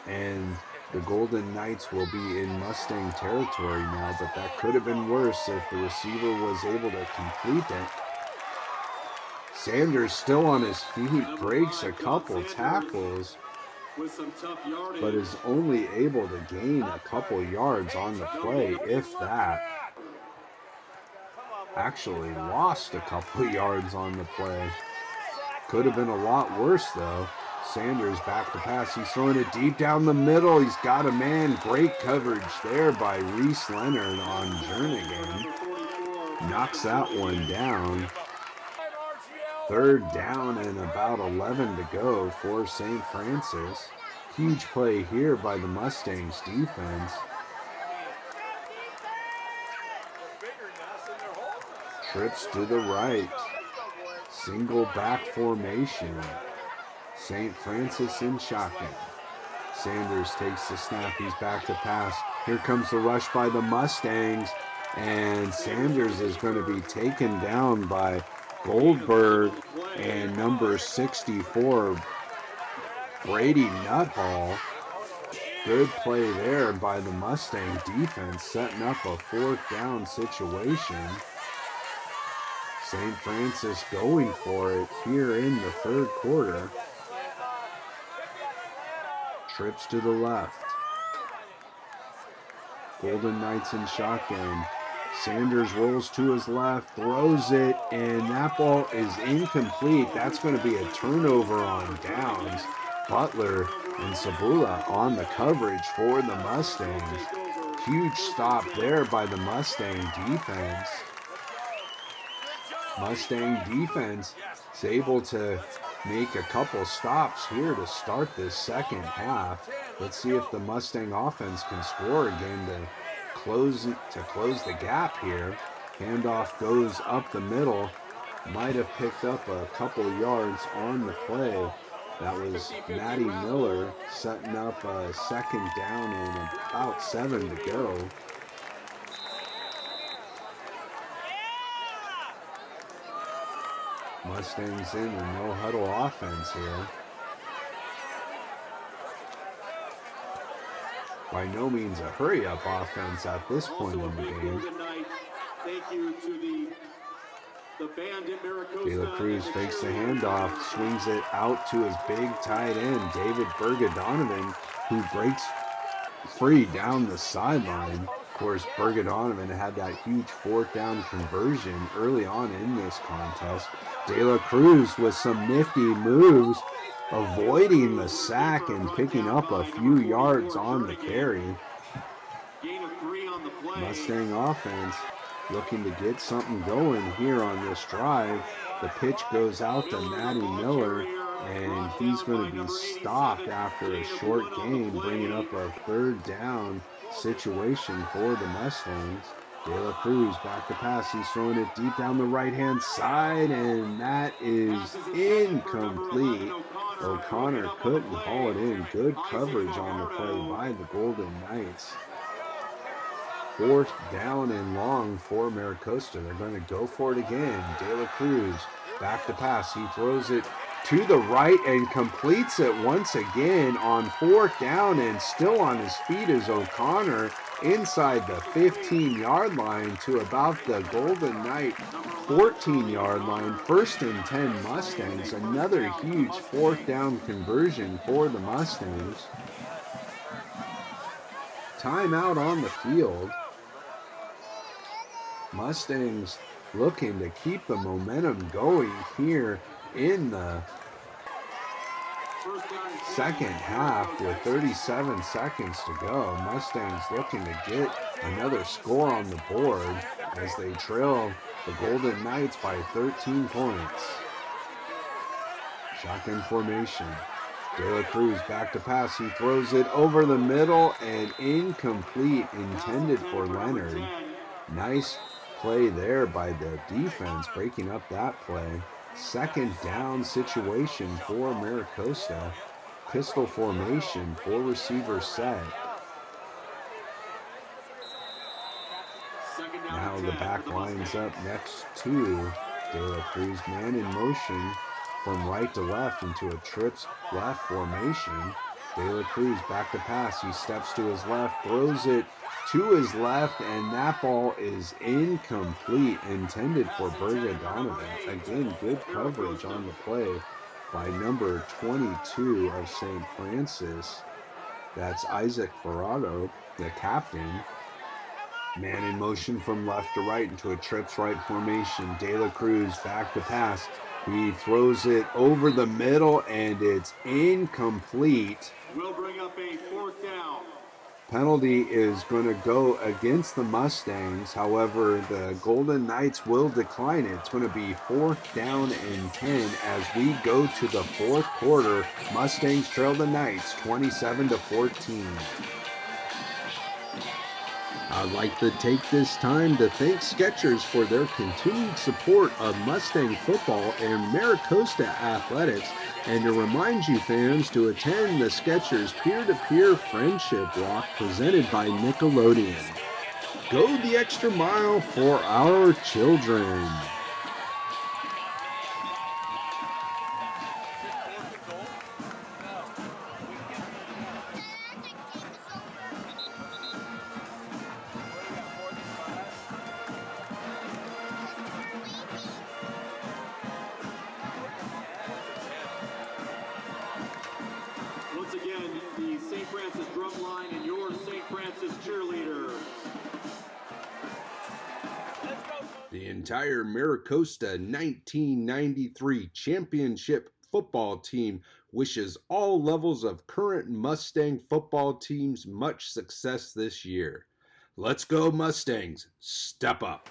And the Golden Knights will be in Mustang territory now, but that could have been worse if the receiver was able to complete it. Sanders still on his feet, breaks a couple tackles, but is only able to gain a couple yards on the play, if that. Actually lost a couple yards on the play. Could have been a lot worse, though. Sanders back to pass. He's throwing it deep down the middle. He's got a man. Great coverage there by Reese Leonard on Jernigan. Knocks that one down. Third down and about 11 to go for St. Francis. Huge play here by the Mustangs defense. Trips to the right. Single back formation. St. Francis in shotgun. Sanders takes the snap. He's back to pass. Here comes the rush by the Mustangs. And Sanders is going to be taken down by Goldberg and number 64, Brady Nuthall. Good play there by the Mustang defense, setting up a fourth down situation. St. Francis going for it here in the third quarter. Trips to the left. Golden Knights in shotgun. Sanders rolls to his left, throws it, and that ball is incomplete. That's going to be a turnover on downs. Butler and Sabula on the coverage for the Mustangs. Huge stop there by the Mustang defense. Mustang defense is able to make a couple stops here to start this second half. Let's see if the Mustang offense can score again to close the gap here. Handoff goes up the middle. Might have picked up a couple yards on the play. That was Matty Miller setting up a second down and about 7 to go. Mustangs in a no huddle offense here. By no means a hurry up offense at this point in the game. Thank you to the band at Maricosta. De La Cruz fakes the handoff, swings it out to his big tight end, David Berga-Donovan, who breaks free down the sideline. Of course, Berga-Donovan had that huge fourth down conversion early on in this contest. De La Cruz with some nifty moves, avoiding the sack and picking up a few yards on the carry. Gain of 3 on the play. Mustang offense looking to get something going here on this drive. The pitch goes out to Matty Miller, and he's going to be stopped after a short gain, bringing up a third down situation for the Mustangs. De La Cruz back to pass. He's throwing it deep down the right-hand side, and that is incomplete. O'Connor couldn't haul it in. Good coverage on the play by the Golden Knights. Fourth down and long for Maricosta. They're going to go for it again. De La Cruz back to pass. He throws it to the right and completes it once again on fourth down, and still on his feet is O'Connor inside the 15-yard line to about the Golden Knight 14-yard line. 1st and 10 Mustangs. Another huge fourth down conversion for the Mustangs. Timeout on the field. Mustangs looking to keep the momentum going here in the second half with 37 seconds to go. Mustangs looking to get another score on the board as they trail the Golden Knights by 13 points. Shotgun formation. De La Cruz back to pass. He throws it over the middle and incomplete, intended for Leonard. Nice play there by the defense, breaking up that play. Second down situation for Maricosta. Pistol formation, 4 receivers set. Now the back lines up next to De La Cruz. Man in motion from right to left into a trips left formation. De La Cruz back to pass. He steps to his left, throws it to his left, and that ball is incomplete, intended for Berga-Donovan. Again, good coverage on the play by number 22 of St. Francis. That's Isaac Ferraro, the captain. Man in motion from left to right into a trips right formation. De La Cruz back to pass. He throws it over the middle, and it's incomplete. Will bring up a 4th down. Penalty is going to go against the Mustangs. However, the Golden Knights will decline it. It's going to be 4th down and 10 as we go to the fourth quarter. Mustangs trail the Knights 27-14. I'd like to take this time to thank Skechers for their continued support of Mustang football and Maricosta athletics, and to remind you fans to attend the Skechers peer-to-peer friendship walk presented by Nickelodeon. Go the extra mile for our children. Once again, the St. Francis drum line and your St. Francis cheerleaders. entire Maricosta 1993 championship football team wishes all levels of current Mustang football teams much success this year. Let's go Mustangs, step up.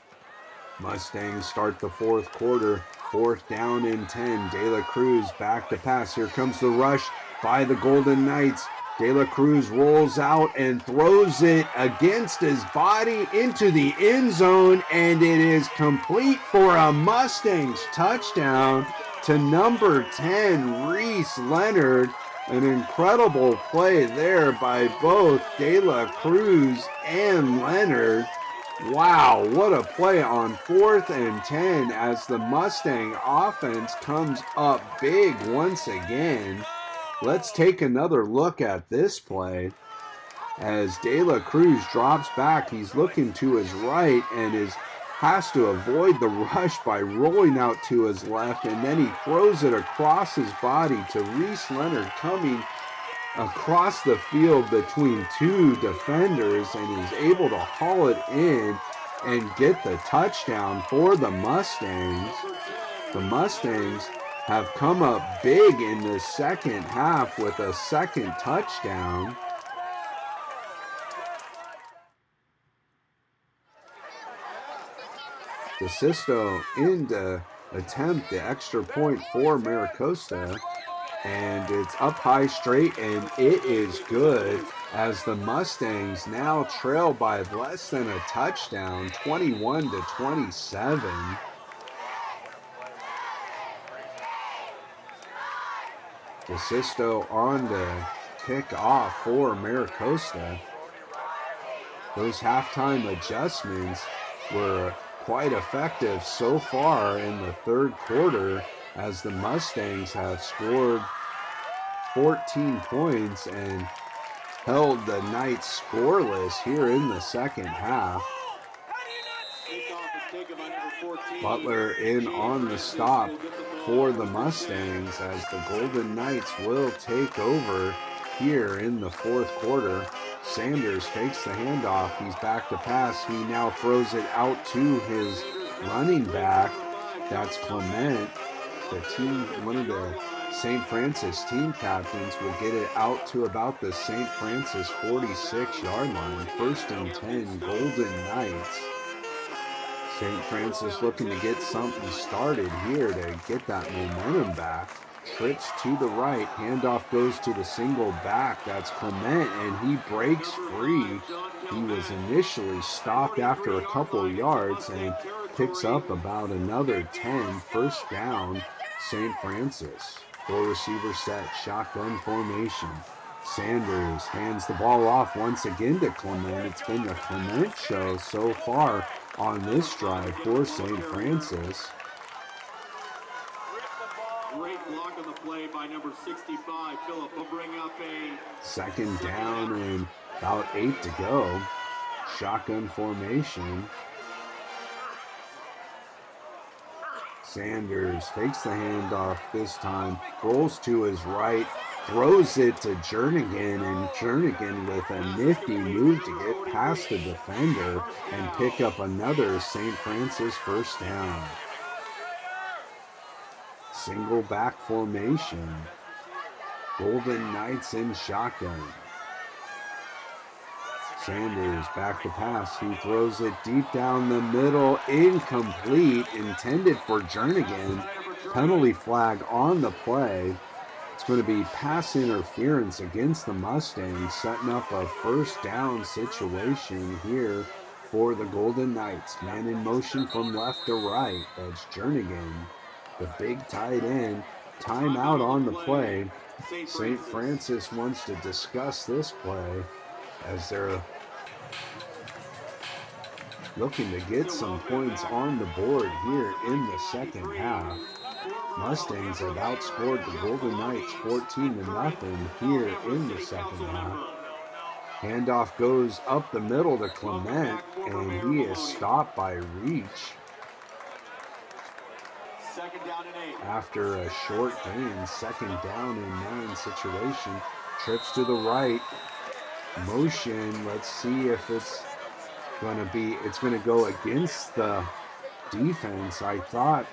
Mustangs start the fourth quarter, 4th down and 10. De La Cruz back to pass. Here comes the rush by the Golden Knights. De La Cruz rolls out and throws it against his body into the end zone, and it is complete for a Mustangs touchdown to number 10, Reese Leonard. An incredible play there by both De La Cruz and Leonard. Wow, what a play on 4th and 10 as the Mustang offense comes up big once again. Let's take another look at this play. As De La Cruz drops back, he's looking to his right and has to avoid the rush by rolling out to his left, and then he throws it across his body to Reese Leonard coming across the field between two defenders, and is able to haul it in and get the touchdown for the Mustangs. The Mustangs have come up big in the second half with a second touchdown. DeSisto in to attempt the extra point for Maricosta, and it's up high straight, and it is good as the Mustangs now trail by less than a touchdown, 21-27. DeSisto on the kick off for Maricosta. Those halftime adjustments were quite effective so far in the third quarter, as the Mustangs have scored 14 points and held the Knights scoreless here in the second half. Butler in on the stop for the Mustangs, as the Golden Knights will take over here in the fourth quarter. Sanders fakes the handoff. He's back to pass. He now throws it out to his running back. That's Clement. One of the St. Francis team captains will get it out to about the St. Francis 46-yard line. 1st and 10, Golden Knights. St. Francis looking to get something started here to get that momentum back. Trips to the right, handoff goes to the single back. That's Clement, and he breaks free. He was initially stopped after a couple yards and picks up about another 10. 1st down, St. Francis. 4-receiver set, shotgun formation. Sanders hands the ball off once again to Clement. It's been the Clement show so far on this drive for St. Francis. Great block on the play by number 65. Phillip will bring up a 2nd down and about 8 to go. Shotgun formation. Sanders fakes the handoff this time, rolls to his right, throws it to Jernigan, and Jernigan with a nifty move to get past the defender and pick up another St. Francis 1st down. Single back formation. Golden Knights in shotgun. Sanders back to pass. He throws it deep down the middle. Incomplete. Intended for Jernigan. Penalty flag on the play. It's going to be pass interference against the Mustangs, setting up a 1st down situation here for the Golden Knights. Man in motion from left to right. That's Jernigan, the big tight end. Timeout on the play. St. Francis wants to discuss this play as they're looking to get some points on the board here in the second half. Mustangs have outscored the Golden Knights 14-0 here in the second half. Handoff goes up the middle to Clement, and he is stopped by Reach. 2nd down and 8. After a short gain, 2nd down and 9 situation. Trips to the right. Motion. Let's see if it's going to go against the defense. I thought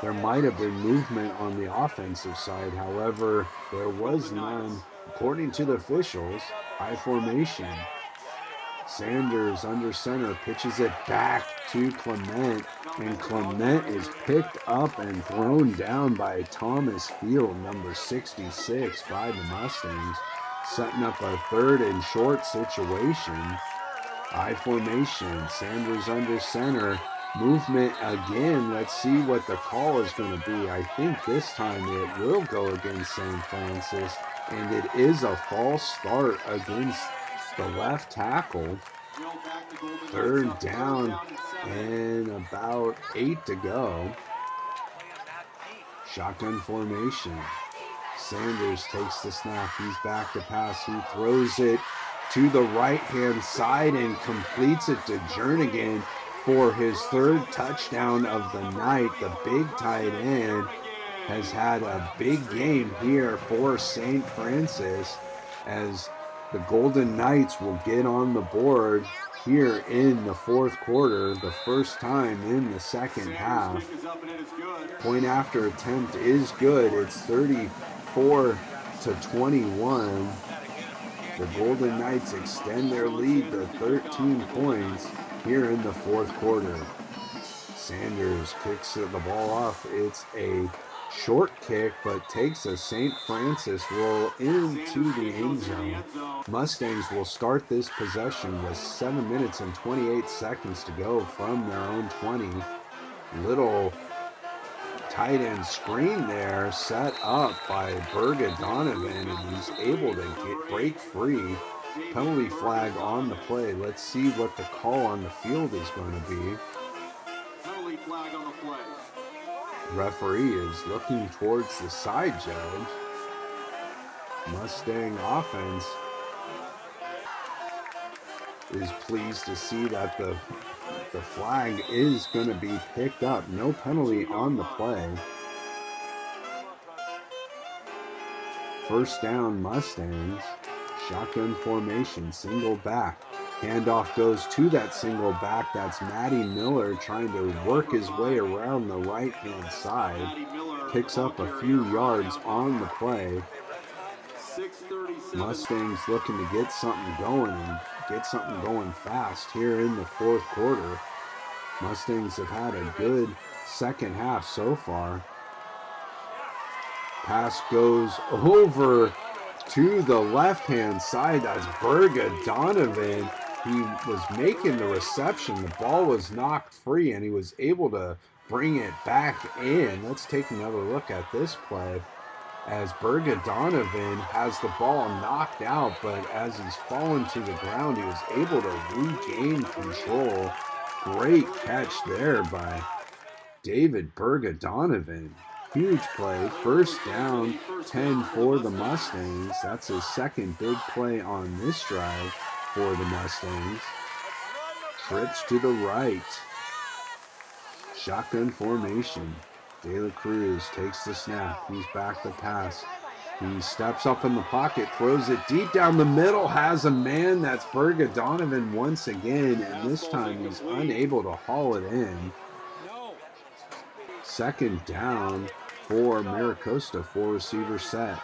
there might have been movement on the offensive side. However, there was none. According to the officials, high formation. Sanders under center pitches it back to Clement, and Clement is picked up and thrown down by Thomas Field, number 66, by the Mustangs, setting up a 3rd and short situation. High formation, Sanders under center, movement again. Let's see what the call is going to be. I think this time it will go against St. Francis, and it is a false start against the left tackle. 3rd down and about 8 to go. Shotgun formation. Sanders takes the snap. He's back to pass. He throws it to the right-hand side and completes it to Jernigan for his 3rd touchdown of the night. The big tight end has had a big game here for St. Francis, as the Golden Knights will get on the board here in the 4th quarter, the first time in the 2nd half. Point after attempt is good. It's 34 to 21. The Golden Knights extend their lead to 13 points here in the 4th quarter. Sanders kicks the ball off. It's a short kick, but takes a St. Francis roll into the end zone. Mustangs will start this possession with 7 minutes and 28 seconds to go from their own 20. Little tight end screen there set up by Berga Donovan, and he's able to break free. Penalty flag on the play. Let's see what the call on the field is going to be. Penalty flag on the play. Referee is looking towards the side judge. Mustang offense is pleased to see that the flag is going to be picked up. No penalty on the play. 1st down, Mustangs. Shotgun formation, single back. Handoff goes to that single back. That's Matty Miller trying to work his way around the right-hand side. Picks up a few yards on the play. Mustangs looking to get something going and get something going fast here in the 4th quarter. Mustangs have had a good 2nd half so far. Pass goes over to the left-hand side. That's Berga Donovan. He was making the reception. The ball was knocked free, and he was able to bring it back in. Let's take another look at this play, as Berga Donovan has the ball knocked out, but as he's fallen to the ground, he was able to regain control. Great catch there by David Berga Donovan. Huge play. 1st down, 10 for the Mustangs. That's his 2nd big play on this drive for the Mustangs. Trips to the right. Shotgun formation. De La Cruz takes the snap. He's back to pass. He steps up in the pocket, throws it deep down the middle, has a man. That's Berga Donovan once again, and this time he's unable to haul it in. 2nd down for Maricosta, 4-receiver set.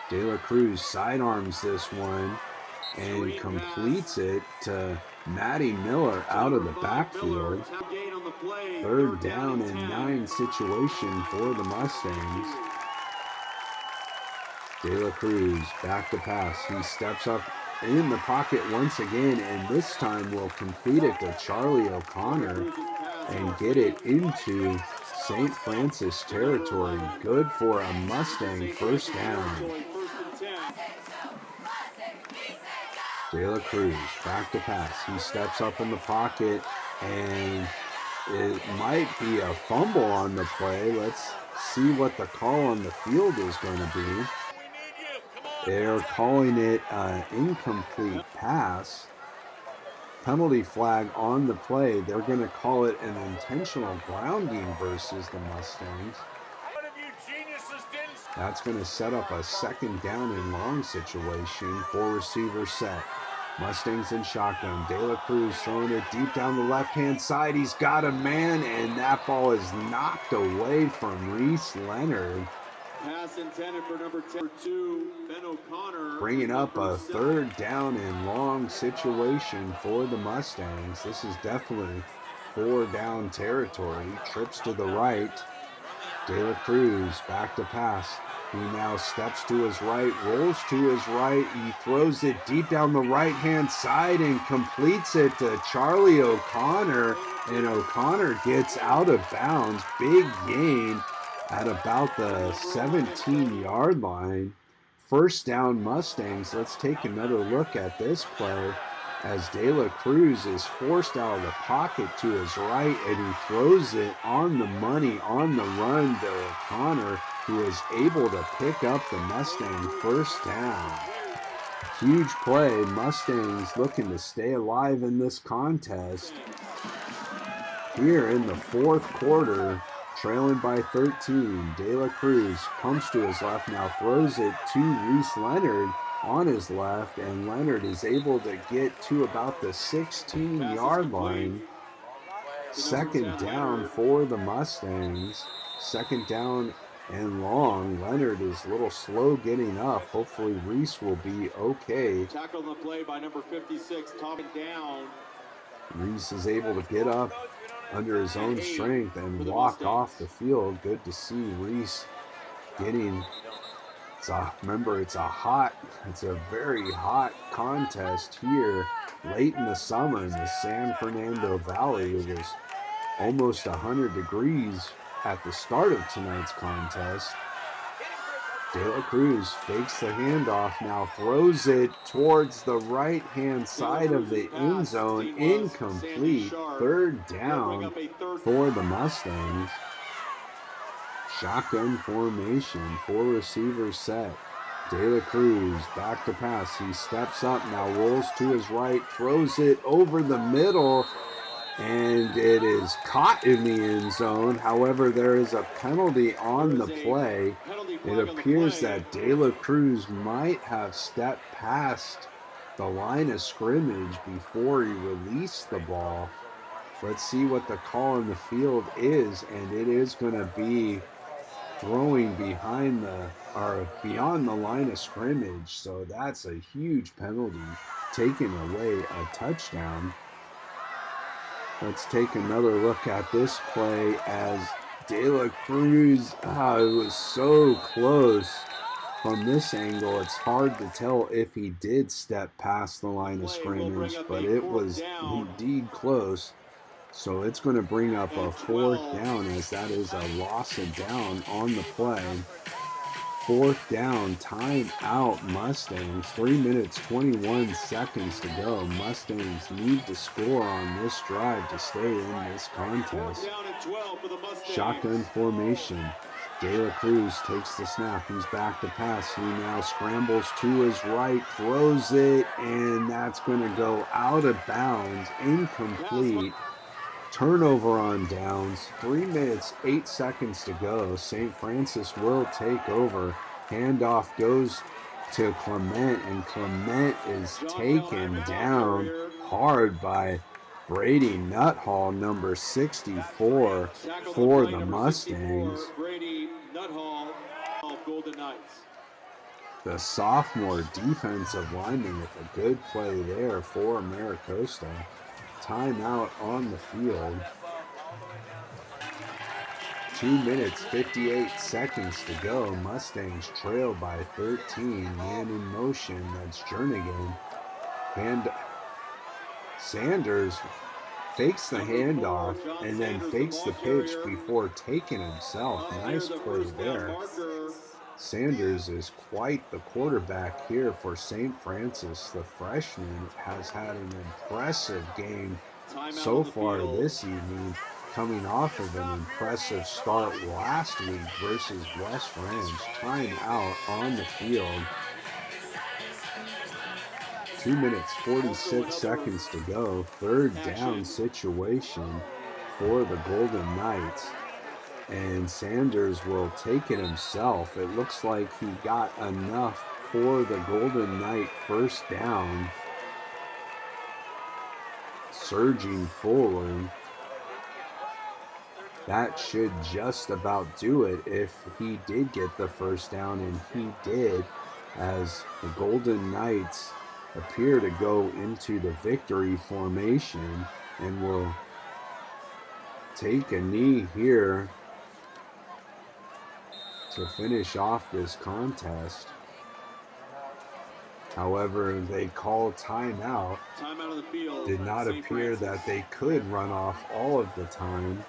De La Cruz sidearms this one and completes it to Matty Miller out of the backfield. 3rd down and 9 situation for the Mustangs. De La Cruz back to pass. He steps up in the pocket once again, and this time will complete it to Charlie O'Connor and get it into St. Francis territory. Good for a Mustang 1st down. De La Cruz back to pass. He steps up in the pocket, and it might be a fumble on the play. Let's see what the call on the field is going to be. They're calling it an incomplete pass. Penalty flag on the play. They're going to call it an intentional grounding versus the Mustangs. That's going to set up a 2nd down and long situation. 4-receiver set. Mustangs in shotgun. De La Cruz throwing it deep down the left-hand side. He's got a man, and that ball is knocked away from Reese Leonard. Pass intended for number 2, Ben O'Connor. Bringing up a third down and long situation for the Mustangs. This is definitely 4-down territory. Trips to the right. De La Cruz back to pass. He now steps to his right, rolls to his right. He throws it deep down the right-hand side and completes it to Charlie O'Connor. And O'Connor gets out of bounds. Big gain at about the 17-yard line. First down Mustangs. Let's take another look at this play as De La Cruz is forced out of the pocket to his right, and he throws it on the money, on the run to O'Connor, who is able to pick up the Mustang first down. Huge play. Mustangs looking to stay alive in this contest. Here in the fourth quarter, trailing by 13, De La Cruz pumps to his left, now throws it to Reese Leonard on his left, and Leonard is able to get to about the 16-yard line. Second down for the Mustangs. Second down and long. Leonard is a little slow getting up. Hopefully Reese will be okay. Tackle on the play by number 56, Tommy down. Reese is able to get up under his own strength and walk off the field. Good to see Reese getting, it's a very hot contest here late in the summer in the San Fernando Valley. It was almost 100 degrees at the start of tonight's contest. De La Cruz fakes the handoff, now throws it towards the right-hand side of the end zone. Incomplete. Third down for the Mustangs. Shotgun formation, 4 receivers set. De La Cruz back to pass. He steps up, now rolls to his right, throws it over the middle, and it is caught in the end zone. However, there is a penalty on the play. It appears that De La Cruz might have stepped past the line of scrimmage before he released the ball. Let's see what the call in the field is, and it is going to be throwing beyond the line of scrimmage. So that's a huge penalty, taking away a touchdown. Let's take another look at this play as De La Cruz, it was so close. From this angle, it's hard to tell if he did step past the line of scrimmage, but it was indeed close. So it's going to bring up a fourth down, as that is a loss of down on the play. Fourth down, time out Mustangs. 3 minutes, 21 seconds to go. Mustangs need to score on this drive to stay in this contest. Shotgun formation. De La Cruz takes the snap. He's back to pass. He now scrambles to his right, throws it, and that's going to go out of bounds. Incomplete. Turnover on downs. 3 minutes, 8 seconds to go. St. Francis will take over. Handoff goes to Clement, and Clement is taken down hard by Brady Nuthall, number 64 for the Mustangs. The sophomore defensive lineman with a good play there for Maricosta. Timeout on the field. 2 minutes, 58 seconds to go. Mustangs trail by 13. Man in motion, that's Jernigan. And Sanders fakes the handoff and then fakes the pitch before taking himself. Nice play there. Sanders is quite the quarterback here for St. Francis. The freshman has had an impressive game so far this evening, coming off of an impressive start last week versus West Ranch. Timeout on the field. 2 minutes, 46 seconds to go. Third down situation for the Golden Knights. And Sanders will take it himself. It looks like he got enough for the Golden Knight first down. surging forward. That should just about do it if he did get the first down, and he did, as the Golden Knights appear to go into the victory formation and will take a knee here to finish off this contest. However, they called timeout. Timeout of the field. Did not St. appear Francis. that they could run off all of the time.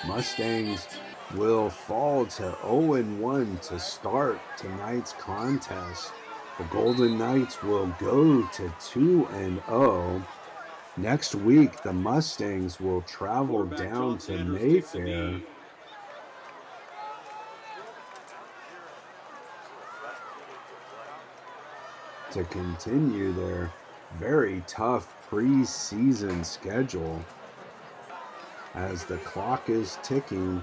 Mustangs will fall to 0-1 to start tonight's contest. The Golden Knights will go to 2-0. Next week, the Mustangs will travel down to Mayfair to continue their very tough preseason schedule. As the clock is ticking,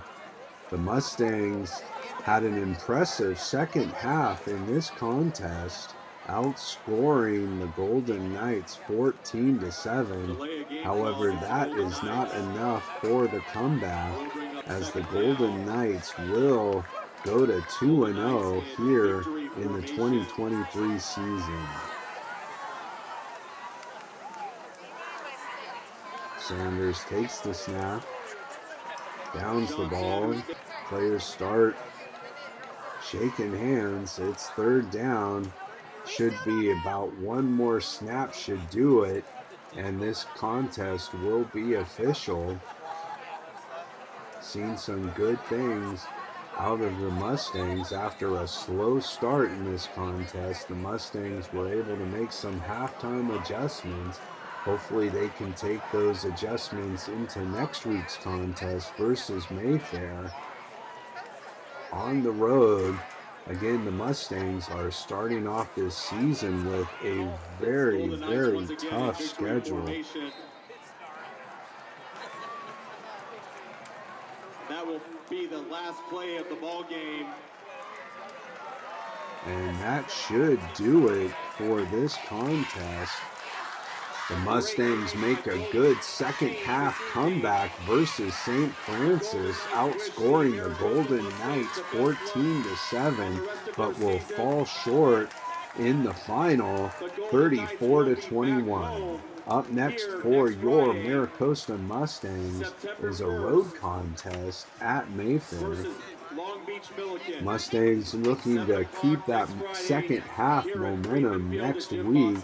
the Mustangs had an impressive second half in this contest, outscoring the Golden Knights 14-7. However, that is not enough for the comeback, as the Golden Knights will go to 2-0 here in the 2023 season. Sanders takes the snap, downs the ball, players start shaking hands. It's third down, should be about one more snap should do it, and this contest will be official. Seen some good things out of the Mustangs after a slow start in this contest. The Mustangs were able to make some halftime adjustments. Hopefully they can take those adjustments into next week's contest versus Mayfair. On the road, again, the Mustangs are starting off this season with a very, very tough schedule. That will be the last play of the ball game. And that should do it for this contest. The Mustangs make a good second half comeback versus St. Francis, outscoring the Golden Knights 14-7, but will fall short in the final 34-21. Up next for your Maricosta Mustangs is a road contest at Mayfair. Mustangs looking to keep that second half momentum next week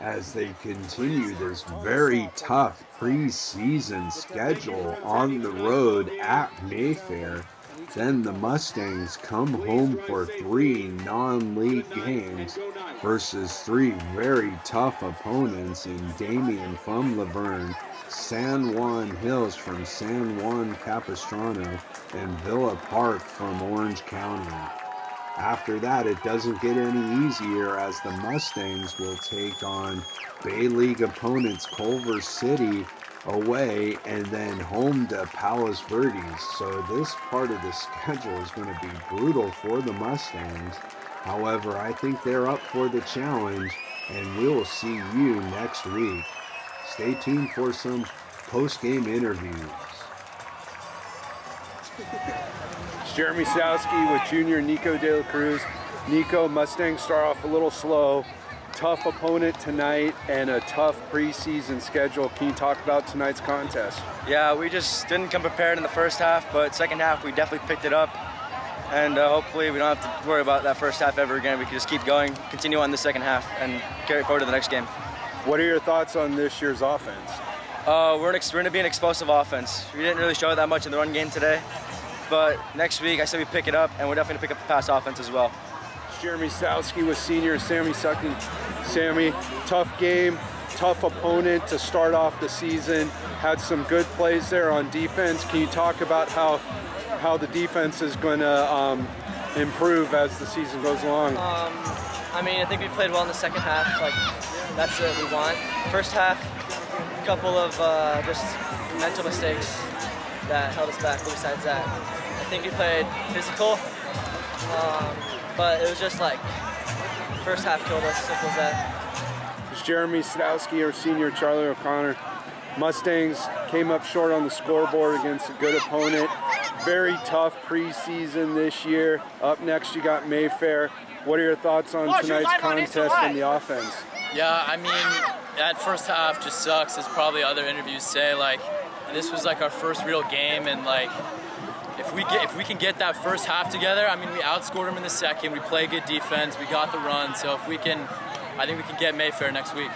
as they continue this very tough preseason schedule on the road at Mayfair. Then the Mustangs come home for 3 non-league games versus 3 very tough opponents in Damien from Laverne, San Juan Hills from San Juan Capistrano, and Villa Park from Orange County. After that, it doesn't get any easier as the Mustangs will take on Bay League opponents Culver City away and then home to Palos Verdes. So this part of the schedule is going to be brutal for the Mustangs. However, I think they're up for the challenge, and we'll see you next week. Stay tuned for some post-game interviews. Jeremy Sowski with junior Nico De La Cruz. Nico, Mustangs start off a little slow. Tough opponent tonight and a tough preseason schedule. Can you talk about tonight's contest? Yeah, we just didn't come prepared in the first half, but second half we definitely picked it up. And hopefully we don't have to worry about that first half ever again. We can just keep going, continue on the second half, and carry it forward to the next game. What are your thoughts on this year's offense? We're going to be an explosive offense. We didn't really show it that much in the run game today. But next week, I said we pick it up, and we're definitely going to pick up the pass offense as well. Jeremy Sowski with senior Sammy Sucking. Sammy, tough game, tough opponent to start off the season. Had some good plays there on defense. Can you talk about how the defense is going to improve as the season goes along? I mean, I think we played well in the second half. Like, that's what we want. First half, a couple of just mental mistakes that held us back. But besides that, I think we played physical. but it was just like first half killed us. Simple as that. It's Jeremy Sadowski or senior Charlie O'Connor. Mustangs came up short on the scoreboard against a good opponent. Very tough preseason this year. Up next, you got Mayfair. What are your thoughts on tonight's contest and the offense? Yeah, I mean, that first half just sucks, as probably other interviews say. Like, this was like our first real game, and like, if we can get that first half together, I mean, we outscored them in the second. We play good defense. We got the run. So if we can, I think we can get Mayfair next week.